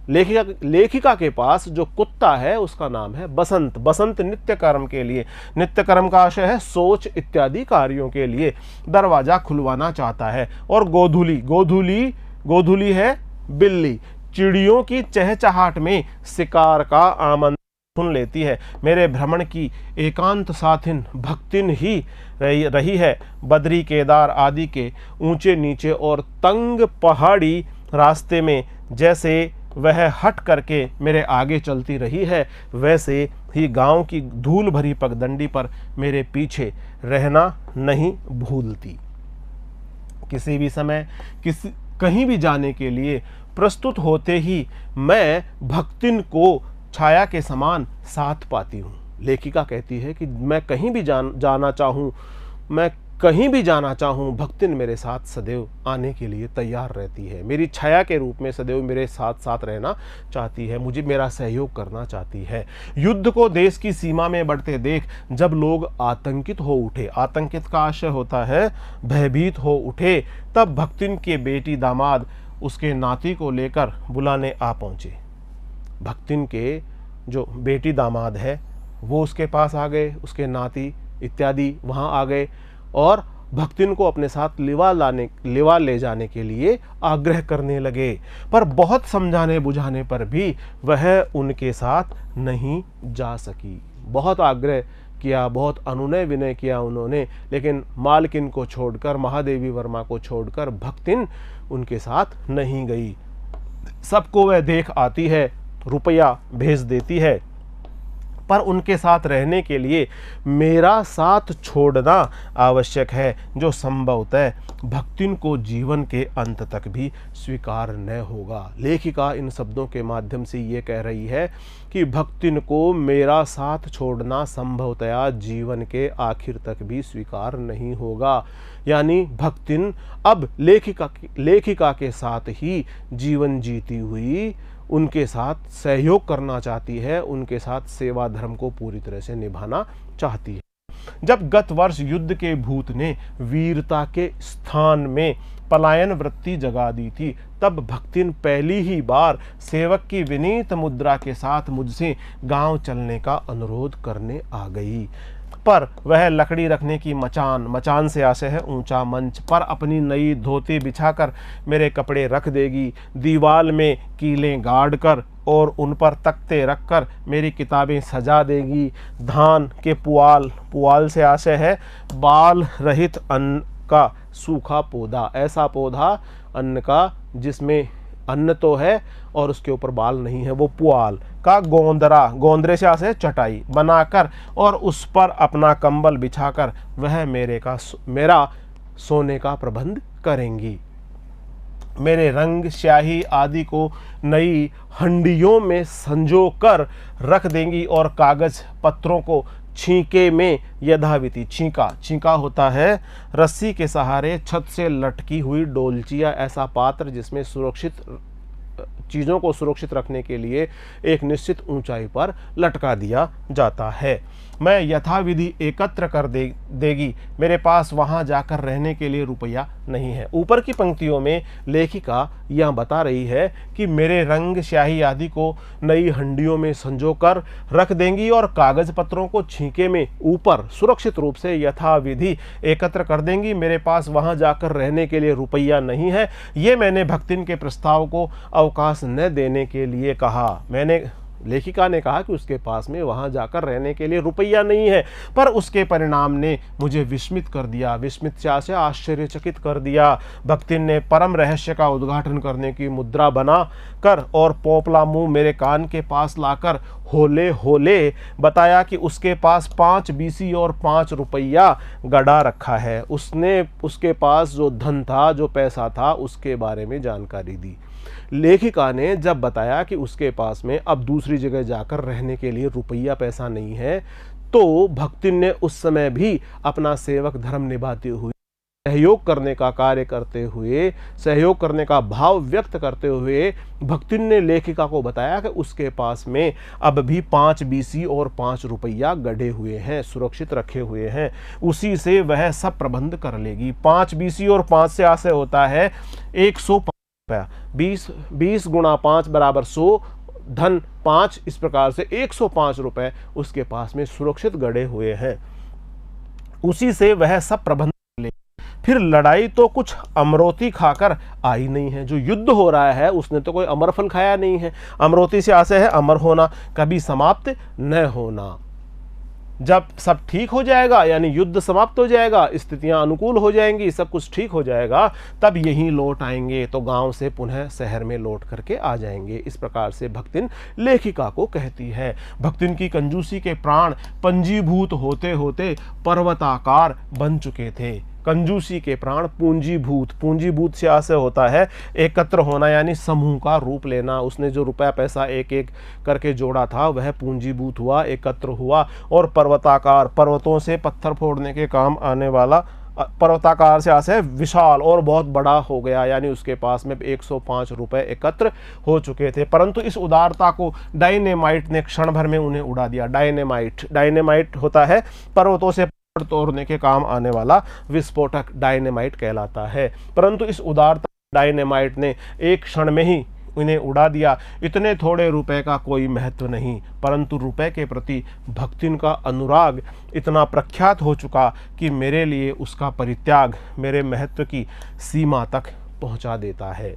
लेखिका के पास जो कुत्ता है उसका नाम है बसंत। बसंत नित्य कर्म के लिए, नित्य कर्म का आशय है सोच इत्यादि कार्यों के लिए दरवाजा खुलवाना चाहता है। और गोधूली है बिल्ली। चिड़ियों की चहचहाट में शिकार का आमंत्रण सुन लेती है। मेरे भ्रमण की एकांत साथिन भक्तिन ही रही है। बद्री केदार आदि के ऊंचे नीचे और तंग पहाड़ी रास्ते में जैसे वह हट करके मेरे आगे चलती रही है, वैसे ही गांव की धूल भरी पगडंडी पर मेरे पीछे रहना नहीं भूलती। किसी भी समय कहीं भी जाने के लिए प्रस्तुत होते ही मैं भक्तिन को छाया के समान साथ पाती हूँ। लेखिका कहती है कि मैं कहीं भी जाना चाहूँ, भक्तिन मेरे साथ सदैव आने के लिए तैयार रहती है। मेरी छाया के रूप में सदैव मेरे साथ साथ रहना चाहती है, मुझे मेरा सहयोग करना चाहती है। युद्ध को देश की सीमा में बढ़ते देख जब लोग आतंकित हो उठे, आतंकित का आशय होता है भयभीत हो उठे, तब भक्तिन के बेटी दामाद उसके नाती को लेकर बुलाने आ पहुँचे। भक्तिन के जो बेटी दामाद है वो उसके पास आ गए, उसके नाती इत्यादि वहाँ आ गए और भक्तिन को अपने साथ लिवा ले जाने के लिए आग्रह करने लगे। पर बहुत समझाने बुझाने पर भी वह उनके साथ नहीं जा सकी। बहुत आग्रह किया, बहुत अनुनय विनय किया उन्होंने, लेकिन मालकिन को छोड़कर, महादेवी वर्मा को छोड़कर भक्तिन उनके साथ नहीं गई। सबको वह देख आती है, रुपया भेज देती है, पर उनके साथ रहने के लिए मेरा साथ छोड़ना आवश्यक है, जो संभवतः भक्तिन को जीवन के अंत तक भी स्वीकार न होगा। लेखिका इन शब्दों के माध्यम से ये कह रही है कि भक्तिन को मेरा साथ छोड़ना संभवतः जीवन के आखिर तक भी स्वीकार नहीं होगा। यानी भक्तिन अब लेखिका के साथ ही जीवन जीती हुई उनके साथ सहयोग करना चाहती है, उनके साथ सेवा धर्म को पूरी तरह से निभाना चाहती है। जब गत वर्ष युद्ध के भूत ने वीरता के स्थान में पलायन वृत्ति जगा दी थी, तब भक्तिन पहली ही बार सेवक की विनीत मुद्रा के साथ मुझसे गांव चलने का अनुरोध करने आ गई। पर वह लकड़ी रखने की मचान से आशय है ऊंचा मंच पर अपनी नई धोती बिछाकर मेरे कपड़े रख देगी, दीवाल में कीलें गाड़ कर और उन पर तख्ते रखकर मेरी किताबें सजा देगी। धान के पुआल से आशय है बाल रहित अन्न का सूखा पौधा, ऐसा पौधा अन्न का जिसमें अन्न तो है और उसके ऊपर बाल नहीं है, वो पुआल का गोंदरे से आशय चटाई बनाकर और उस पर अपना कंबल बिछाकर वह मेरा सोने का प्रबंध करेंगी। मेरे रंग स्याही आदि को नई हंडियों में संजो कर रख देंगी और कागज पत्रों को छींके में यथाविधि, छींका होता है रस्सी के सहारे छत से लटकी हुई डोलची या ऐसा पात्र जिसमें चीज़ों को सुरक्षित रखने के लिए एक निश्चित ऊंचाई पर लटका दिया जाता है। मैं यथाविधि एकत्र कर देगी, मेरे पास वहां जाकर रहने के लिए रुपया नहीं है। ऊपर की पंक्तियों में लेखिका यह बता रही है कि मेरे रंग स्याही आदि को नई हंडियों में संजो कर रख देंगी और कागज पत्रों को छींके में ऊपर सुरक्षित रूप से यथाविधि एकत्र कर देंगी, मेरे पास वहां जाकर रहने के लिए रुपया नहीं है। ये मैंने भक्तिन के प्रस्ताव को अवकाश न देने के लिए कहा। लेखिका ने कहा कि उसके पास में वहां जाकर रहने के लिए रुपया नहीं है, पर उसके परिणाम ने मुझे विस्मित कर दिया, विस्मित से आश्चर्यचकित कर दिया। भक्तिन ने परम रहस्य का उद्घाटन करने की मुद्रा बना कर और पोपला मुंह मेरे कान के पास लाकर होले होले बताया कि उसके पास 5 बीसी और 5 रुपया गड़ा रखा है। उसने उसके पास जो धन था, जो पैसा था, उसके बारे में जानकारी दी। लेखिका ने जब बताया कि उसके पास में अब दूसरी जगह जाकर रहने के लिए रुपया पैसा नहीं है, तो भक्तिन ने उस समय भी अपना सेवक धर्म निभाते हुए, सहयोग करने का कार्य करते हुए, सहयोग करने का भाव व्यक्त करते हुए भक्तिन ने लेखिका को बताया कि उसके पास में अब भी 5 बीसी और 5 रुपया गढ़े हुए हैं, सुरक्षित रखे हुए हैं, उसी से वह सब प्रबंध कर लेगी। 5 बीसी और 5 से आशय होता है 105 रुपया, 20 गुणा 5 बराबर 100, धन 5, इस प्रकार से 105 रुपए उसके पास में सुरक्षित गड़े हुए हैं, उसी से वह सब प्रबंध ले। फिर लड़ाई तो कुछ अमरोती खाकर आई नहीं है, जो युद्ध हो रहा है उसने तो कोई अमर फल खाया नहीं है। अमरोती से आशय है अमर होना, कभी समाप्त न होना। जब सब ठीक हो जाएगा, यानी युद्ध समाप्त हो जाएगा, स्थितियां अनुकूल हो जाएंगी, सब कुछ ठीक हो जाएगा, तब यहीं लौट आएंगे, तो गांव से पुनः शहर में लौट करके आ जाएंगे। इस प्रकार से भक्तिन लेखिका को कहती है। भक्तिन की कंजूसी के प्राण पंजीभूत होते होते पर्वताकार बन चुके थे। कंजूसी के प्राण पूंजीभूत, पूंजीभूत से आशय होता है एकत्र होना, यानी समूह का रूप लेना। उसने जो रुपया पैसा एक एक करके जोड़ा था वह पूंजीभूत हुआ, एकत्र हुआ, और पर्वताकार, पर्वतों से पत्थर फोड़ने के काम आने वाला, पर्वताकार से आशय विशाल और बहुत बड़ा हो गया, यानी उसके पास में 105 रुपए एकत्र हो चुके थे। परंतु इस उदारता को डायनेमाइट ने क्षण भर में उन्हें उड़ा दिया। डायनेमाइट होता है पर्वतों से तोड़ने के काम आने वाला विस्फोटक, डायनेमाइट कहलाता है। परंतु इस उदारता डायनेमाइट ने एक क्षण में ही उन्हें उड़ा दिया। इतने थोड़े रुपए का कोई महत्व नहीं, परंतु रुपए के प्रति भक्तिन का अनुराग इतना प्रख्यात हो चुका कि मेरे लिए उसका परित्याग मेरे महत्व की सीमा तक पहुंचा देता है।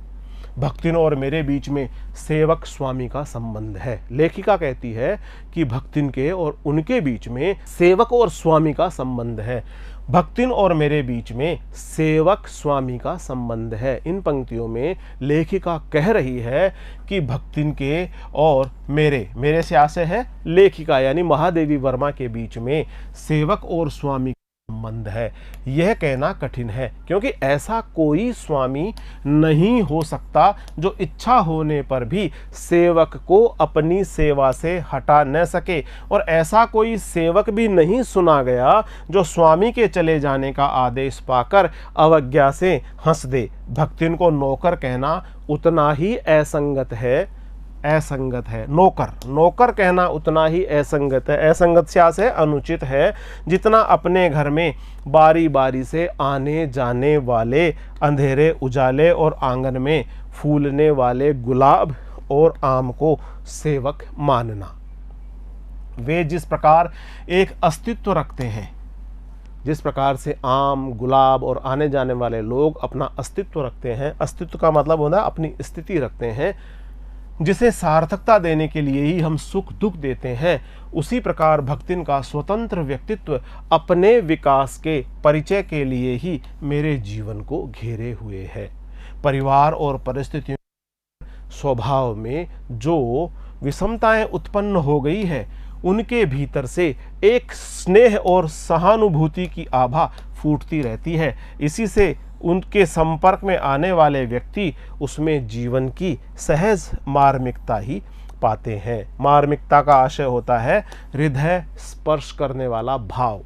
भक्तिन और मेरे बीच में सेवक स्वामी का संबंध है। लेखिका कहती है कि भक्तिन के और उनके बीच में सेवक और स्वामी का संबंध है। भक्तिन और मेरे बीच में सेवक स्वामी का संबंध है। इन पंक्तियों में लेखिका कह रही है कि भक्तिन के और मेरे से आशय है लेखिका यानी महादेवी वर्मा के बीच में सेवक और स्वामी संबंध है। यह कहना कठिन है, क्योंकि ऐसा कोई स्वामी नहीं हो सकता जो इच्छा होने पर भी सेवक को अपनी सेवा से हटा न सके, और ऐसा कोई सेवक भी नहीं सुना गया जो स्वामी के चले जाने का आदेश पाकर अवज्ञा से हंस दे। भक्तिन को नौकर कहना उतना ही असंगत है नौकर कहना उतना ही असंगत है। असंगत से आशय अनुचित है, जितना अपने घर में बारी बारी से आने जाने वाले अंधेरे उजाले और आंगन में फूलने वाले गुलाब और आम को सेवक मानना। वे जिस प्रकार एक अस्तित्व रखते हैं, जिस प्रकार से आम, गुलाब और आने जाने वाले लोग अपना अस्तित्व रखते हैं, अस्तित्व का मतलब होता है अपनी स्थिति रखते हैं, जिसे सार्थकता देने के लिए ही हम सुख दुख देते हैं, उसी प्रकार भक्तिन का स्वतंत्र व्यक्तित्व अपने विकास के परिचय के लिए ही मेरे जीवन को घेरे हुए है। परिवार और परिस्थितियों स्वभाव में जो विषमताएं उत्पन्न हो गई है, उनके भीतर से एक स्नेह और सहानुभूति की आभा फूटती रहती है। इसी से उनके संपर्क में आने वाले व्यक्ति उसमें जीवन की सहज मार्मिकता ही पाते हैं। मार्मिकता का आशय होता है हृदय स्पर्श करने वाला भाव।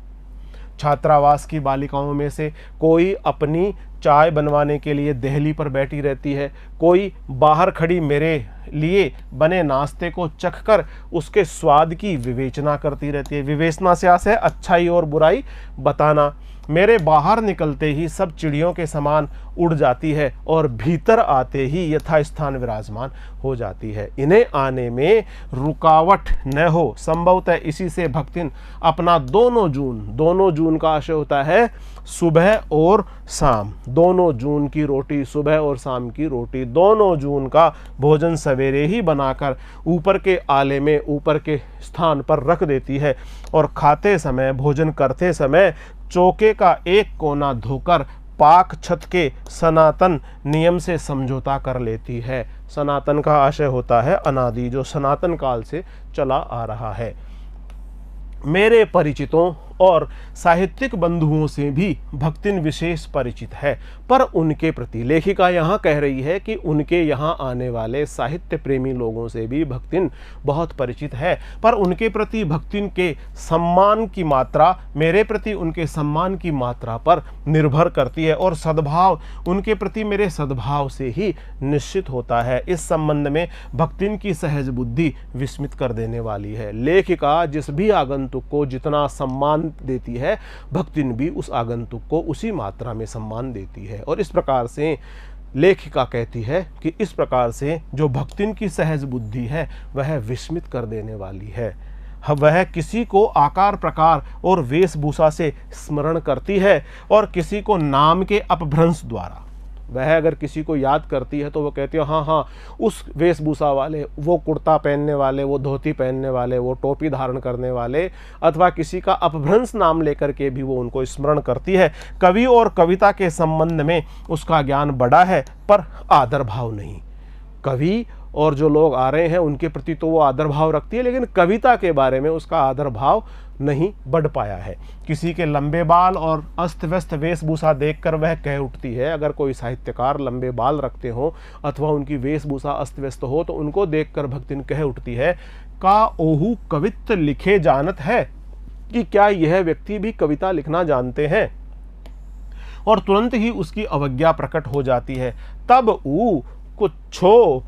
छात्रावास की बालिकाओं में से कोई अपनी चाय बनवाने के लिए देहली पर बैठी रहती है, कोई बाहर खड़ी मेरे लिए बने नाश्ते को चखकर उसके स्वाद की विवेचना करती रहती है। विवेचना से आशय अच्छाई और बुराई बताना। मेरे बाहर निकलते ही सब चिड़ियों के समान उड़ जाती है और भीतर आते ही यथास्थान विराजमान हो जाती है। इन्हें आने में रुकावट न हो, संभवतः इसी से भक्तिन अपना दोनों जून का आशय होता है सुबह और शाम, दोनों जून की रोटी, सुबह और शाम की रोटी, दोनों जून का भोजन सवेरे ही बनाकर ऊपर के आले में ऊपर के स्थान पर रख देती है, और खाते समय, भोजन करते समय चौके का एक कोना धोकर पाक छत के सनातन नियम से समझौता कर लेती है। सनातन का आशय होता है अनादि, जो सनातन काल से चला आ रहा है। मेरे परिचितों और साहित्यिक बंधुओं से भी भक्तिन विशेष परिचित है, पर उनके प्रति लेखिका यहाँ कह रही है कि उनके यहाँ आने वाले साहित्य प्रेमी लोगों से भी भक्तिन बहुत परिचित है, पर उनके प्रति भक्तिन के सम्मान की मात्रा मेरे प्रति उनके सम्मान की मात्रा पर निर्भर करती है, और सद्भाव उनके प्रति मेरे सद्भाव से ही निश्चित होता है। इस संबंध में भक्तिन की सहज बुद्धि विस्मित कर देने वाली है। लेखिका जिस भी आगंतुक को जितना सम्मान देती है, भक्तिन भी उस आगंतुक को उसी मात्रा में सम्मान देती है। और इस प्रकार से लेखिका कहती है कि इस प्रकार से जो भक्तिन की सहज बुद्धि है वह विस्मित कर देने वाली है। वह किसी को आकार प्रकार और वेशभूषा से स्मरण करती है और किसी को नाम के अपभ्रंश द्वारा, वह अगर किसी को याद करती है तो वो कहती है हाँ हाँ, उस वेशभूषा वाले, वो कुर्ता पहनने वाले, वो धोती पहनने वाले, वो टोपी धारण करने वाले, अथवा किसी का अपभ्रंश नाम लेकर के भी वो उनको स्मरण करती है। कवि और कविता के संबंध में उसका ज्ञान बड़ा है, पर आदर भाव नहीं। कवि और जो लोग आ रहे हैं उनके प्रति तो वो आदर भाव रखती है, लेकिन कविता के बारे में उसका आदर भाव नहीं बढ़ पाया है। किसी के लंबे बाल और अस्त व्यस्त वेशभूषा देखकर वह कह उठती है, अगर कोई साहित्यकार लंबे बाल रखते हो अथवा उनकी वेशभूषा अस्त व्यस्त हो तो उनको देखकर भक्तिन कह उठती है, का ओहू कवित्त लिखे जानत है, कि क्या यह व्यक्ति भी कविता लिखना जानते हैं। और तुरंत ही उसकी अवज्ञा प्रकट हो जाती है। तब ऊ कुछो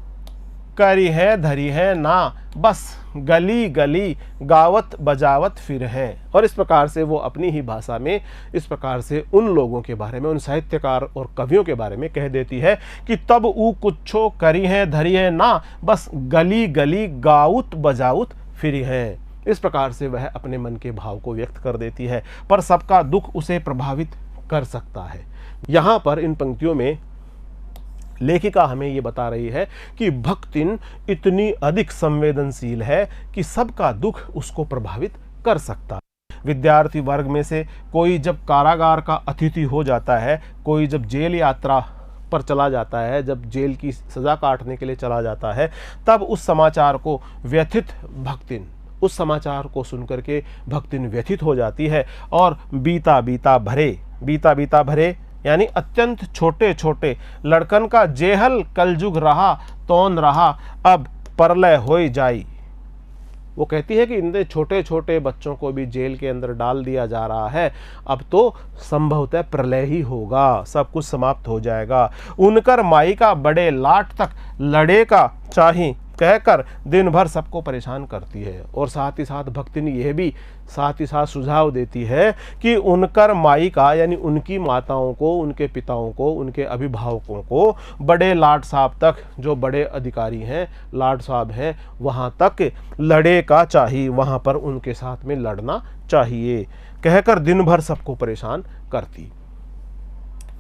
करी है धरी है ना, बस गली गली गावत बजावत फिर है। और इस प्रकार से वो अपनी ही भाषा में इस प्रकार से उन लोगों के बारे में, उन साहित्यकार और कवियों के बारे में कह देती है कि तब ऊ कुछो करी है धरी है ना, बस गली गली गाउत बजाउत फिर है। इस प्रकार से वह अपने मन के भाव को व्यक्त कर देती है, पर सबका दुख उसे प्रभावित कर सकता है। यहाँ पर इन पंक्तियों में लेखिका हमें ये बता रही है कि भक्तिन इतनी अधिक संवेदनशील है कि सबका दुख उसको प्रभावित कर सकता है। विद्यार्थी वर्ग में से कोई जब कारागार का अतिथि हो जाता है, कोई जब जेल यात्रा पर चला जाता है, जब जेल की सजा काटने के लिए चला जाता है, तब उस समाचार को व्यथित भक्तिन, उस समाचार को सुनकर के भक्तिन व्यथित हो जाती है और बीता बीता भरे यानी अत्यंत छोटे छोटे लड़कन का जेहल कलजुग रहा तौन रहा, अब परलय होई जाई। वो कहती है कि इन छोटे छोटे बच्चों को भी जेल के अंदर डाल दिया जा रहा है, अब तो संभवतः प्रलय ही होगा, सब कुछ समाप्त हो जाएगा। उनकर माई का बड़े लाट तक लड़े का चाही कहकर दिन भर सबको परेशान करती है। और साथ ही साथ भक्तिन यह भी साथ ही साथ सुझाव देती है कि उनकर माई का यानी उनकी माताओं को, उनके पिताओं को, उनके अभिभावकों को बड़े लाट साहब तक, जो बड़े अधिकारी हैं, लाट साहब हैं, वहाँ तक लड़े का चाहिए, वहाँ पर उनके साथ में लड़ना चाहिए कहकर दिन भर सबको परेशान करती।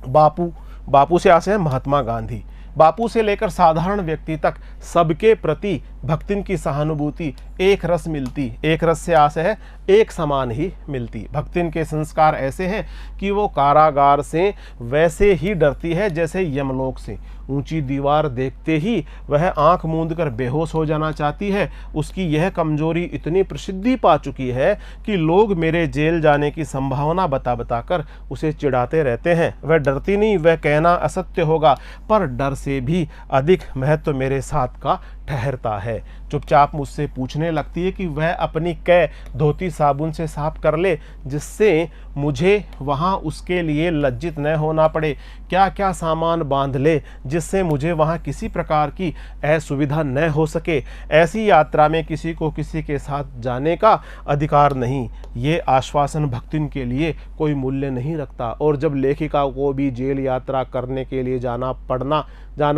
बापू से आसे हैं महात्मा गांधी। बापू से लेकर साधारण व्यक्ति तक सबके प्रति भक्तिन की सहानुभूति एक रस मिलती, एक रस से आशय है एक समान ही मिलती। भक्तिन के संस्कार ऐसे हैं कि वो कारागार से वैसे ही डरती है जैसे यमलोक से। ऊंची दीवार देखते ही वह आंख मूंद कर बेहोश हो जाना चाहती है। उसकी यह कमजोरी इतनी प्रसिद्धि पा चुकी है कि लोग मेरे जेल जाने की संभावना बताकर उसे चिढ़ाते रहते हैं। वह डरती नहीं, वह कहना असत्य होगा, पर डर से भी अधिक महत्व मेरे साथ का ठहरता है। चुपचाप मुझसे पूछने लगती है कि वह अपनी कै धोती साबुन से साफ कर ले, जिससे मुझे वहाँ उसके लिए लज्जित न होना पड़े। क्या क्या सामान बांध ले जिससे मुझे वहाँ किसी प्रकार की असुविधा न हो सके। ऐसी यात्रा में किसी को किसी के साथ जाने का अधिकार नहीं। ये आश्वासन भक्तिन के लिए कोई मूल्य नहीं रखता। और जब लेखिका को भी जेल यात्रा करने के लिए जाना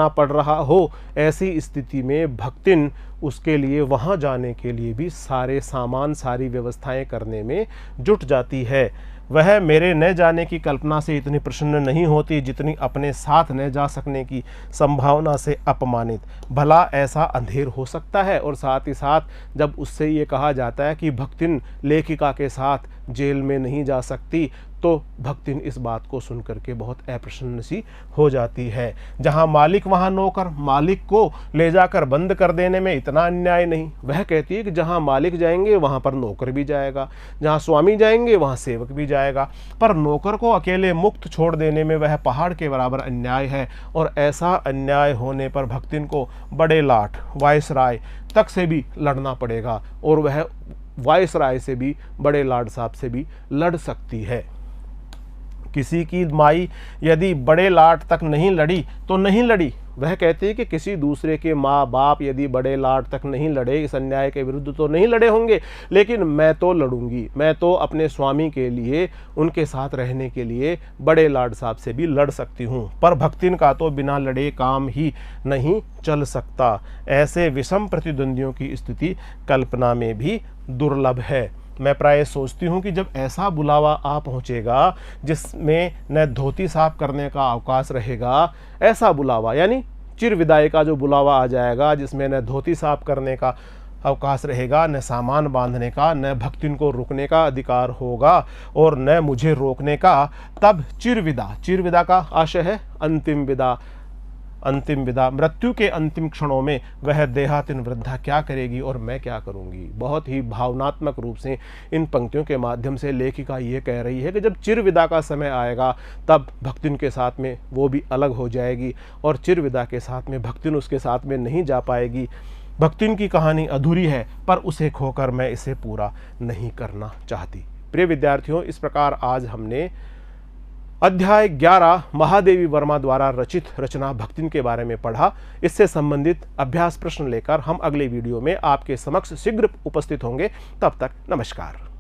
पड़ रहा हो, ऐसी स्थिति में भक्तिन उसके लिए वहाँ जाने के लिए भी सारे सामान, सारी व्यवस्थाएं करने में जुट जाती है। वह मेरे न जाने की कल्पना से इतनी प्रसन्न नहीं होती जितनी अपने साथ न जा सकने की संभावना से अपमानित। भला ऐसा अंधेर हो सकता है। और साथ ही साथ जब उससे ये कहा जाता है कि भक्तिन लेखिका के साथ जेल में नहीं जा सकती, तो भक्तिन इस बात को सुनकर के बहुत अप्रसन्न सी हो जाती है। जहाँ मालिक वहाँ नौकर, मालिक को ले जाकर बंद कर देने में इतना अन्याय नहीं। वह कहती है कि जहाँ मालिक जाएंगे वहाँ पर नौकर भी जाएगा, जहाँ स्वामी जाएंगे वहाँ सेवक भी जाएगा, पर नौकर को अकेले मुक्त छोड़ देने में वह पहाड़ के बराबर अन्याय है। और ऐसा अन्याय होने पर भक्तिन को बड़े लाट, वायसराय तक से भी लड़ना पड़ेगा, और वह वायसराय से भी, बड़े लाट साहब से भी लड़ सकती है। किसी की माई यदि बड़े लाट तक नहीं लड़ी तो नहीं लड़ी। वह कहते हैं कि किसी दूसरे के माँ बाप यदि बड़े लाट तक नहीं लड़े, इस अन्याय के विरुद्ध तो नहीं लड़े होंगे, लेकिन मैं तो लड़ूंगी। मैं तो अपने स्वामी के लिए, उनके साथ रहने के लिए बड़े लाट साहब से भी लड़ सकती हूँ। पर भक्तिन का तो बिना लड़े काम ही नहीं चल सकता। ऐसे विषम प्रतिद्वंदियों की स्थिति कल्पना में भी दुर्लभ है। मैं प्राय सोचती हूँ कि जब ऐसा बुलावा आ पहुँचेगा जिसमें न धोती साफ करने का अवकाश रहेगा, ऐसा बुलावा यानी चिर विदाई का जो बुलावा आ जाएगा जिसमें न धोती साफ करने का अवकाश रहेगा, न सामान बांधने का, न भक्तिन को रुकने का अधिकार होगा और न मुझे रोकने का, तब चिर विदा का आशय है अंतिम विदा। अंतिम विदा, मृत्यु के अंतिम क्षणों में वह देहातीन वृद्धा क्या करेगी और मैं क्या करूंगी। बहुत ही भावनात्मक रूप से इन पंक्तियों के माध्यम से लेखिका ये कह रही है कि जब चिर विदा का समय आएगा तब भक्तिन के साथ में वो भी अलग हो जाएगी और चिर विदा के साथ में भक्तिन उसके साथ में नहीं जा पाएगी। भक्तिन की कहानी अधूरी है पर उसे खोकर मैं इसे पूरा नहीं करना चाहती। प्रिय विद्यार्थियों, इस प्रकार आज हमने अध्याय 11 महादेवी वर्मा द्वारा रचित रचना भक्तिन के बारे में पढ़ा। इससे संबंधित अभ्यास प्रश्न लेकर हम अगले वीडियो में आपके समक्ष शीघ्र उपस्थित होंगे। तब तक नमस्कार।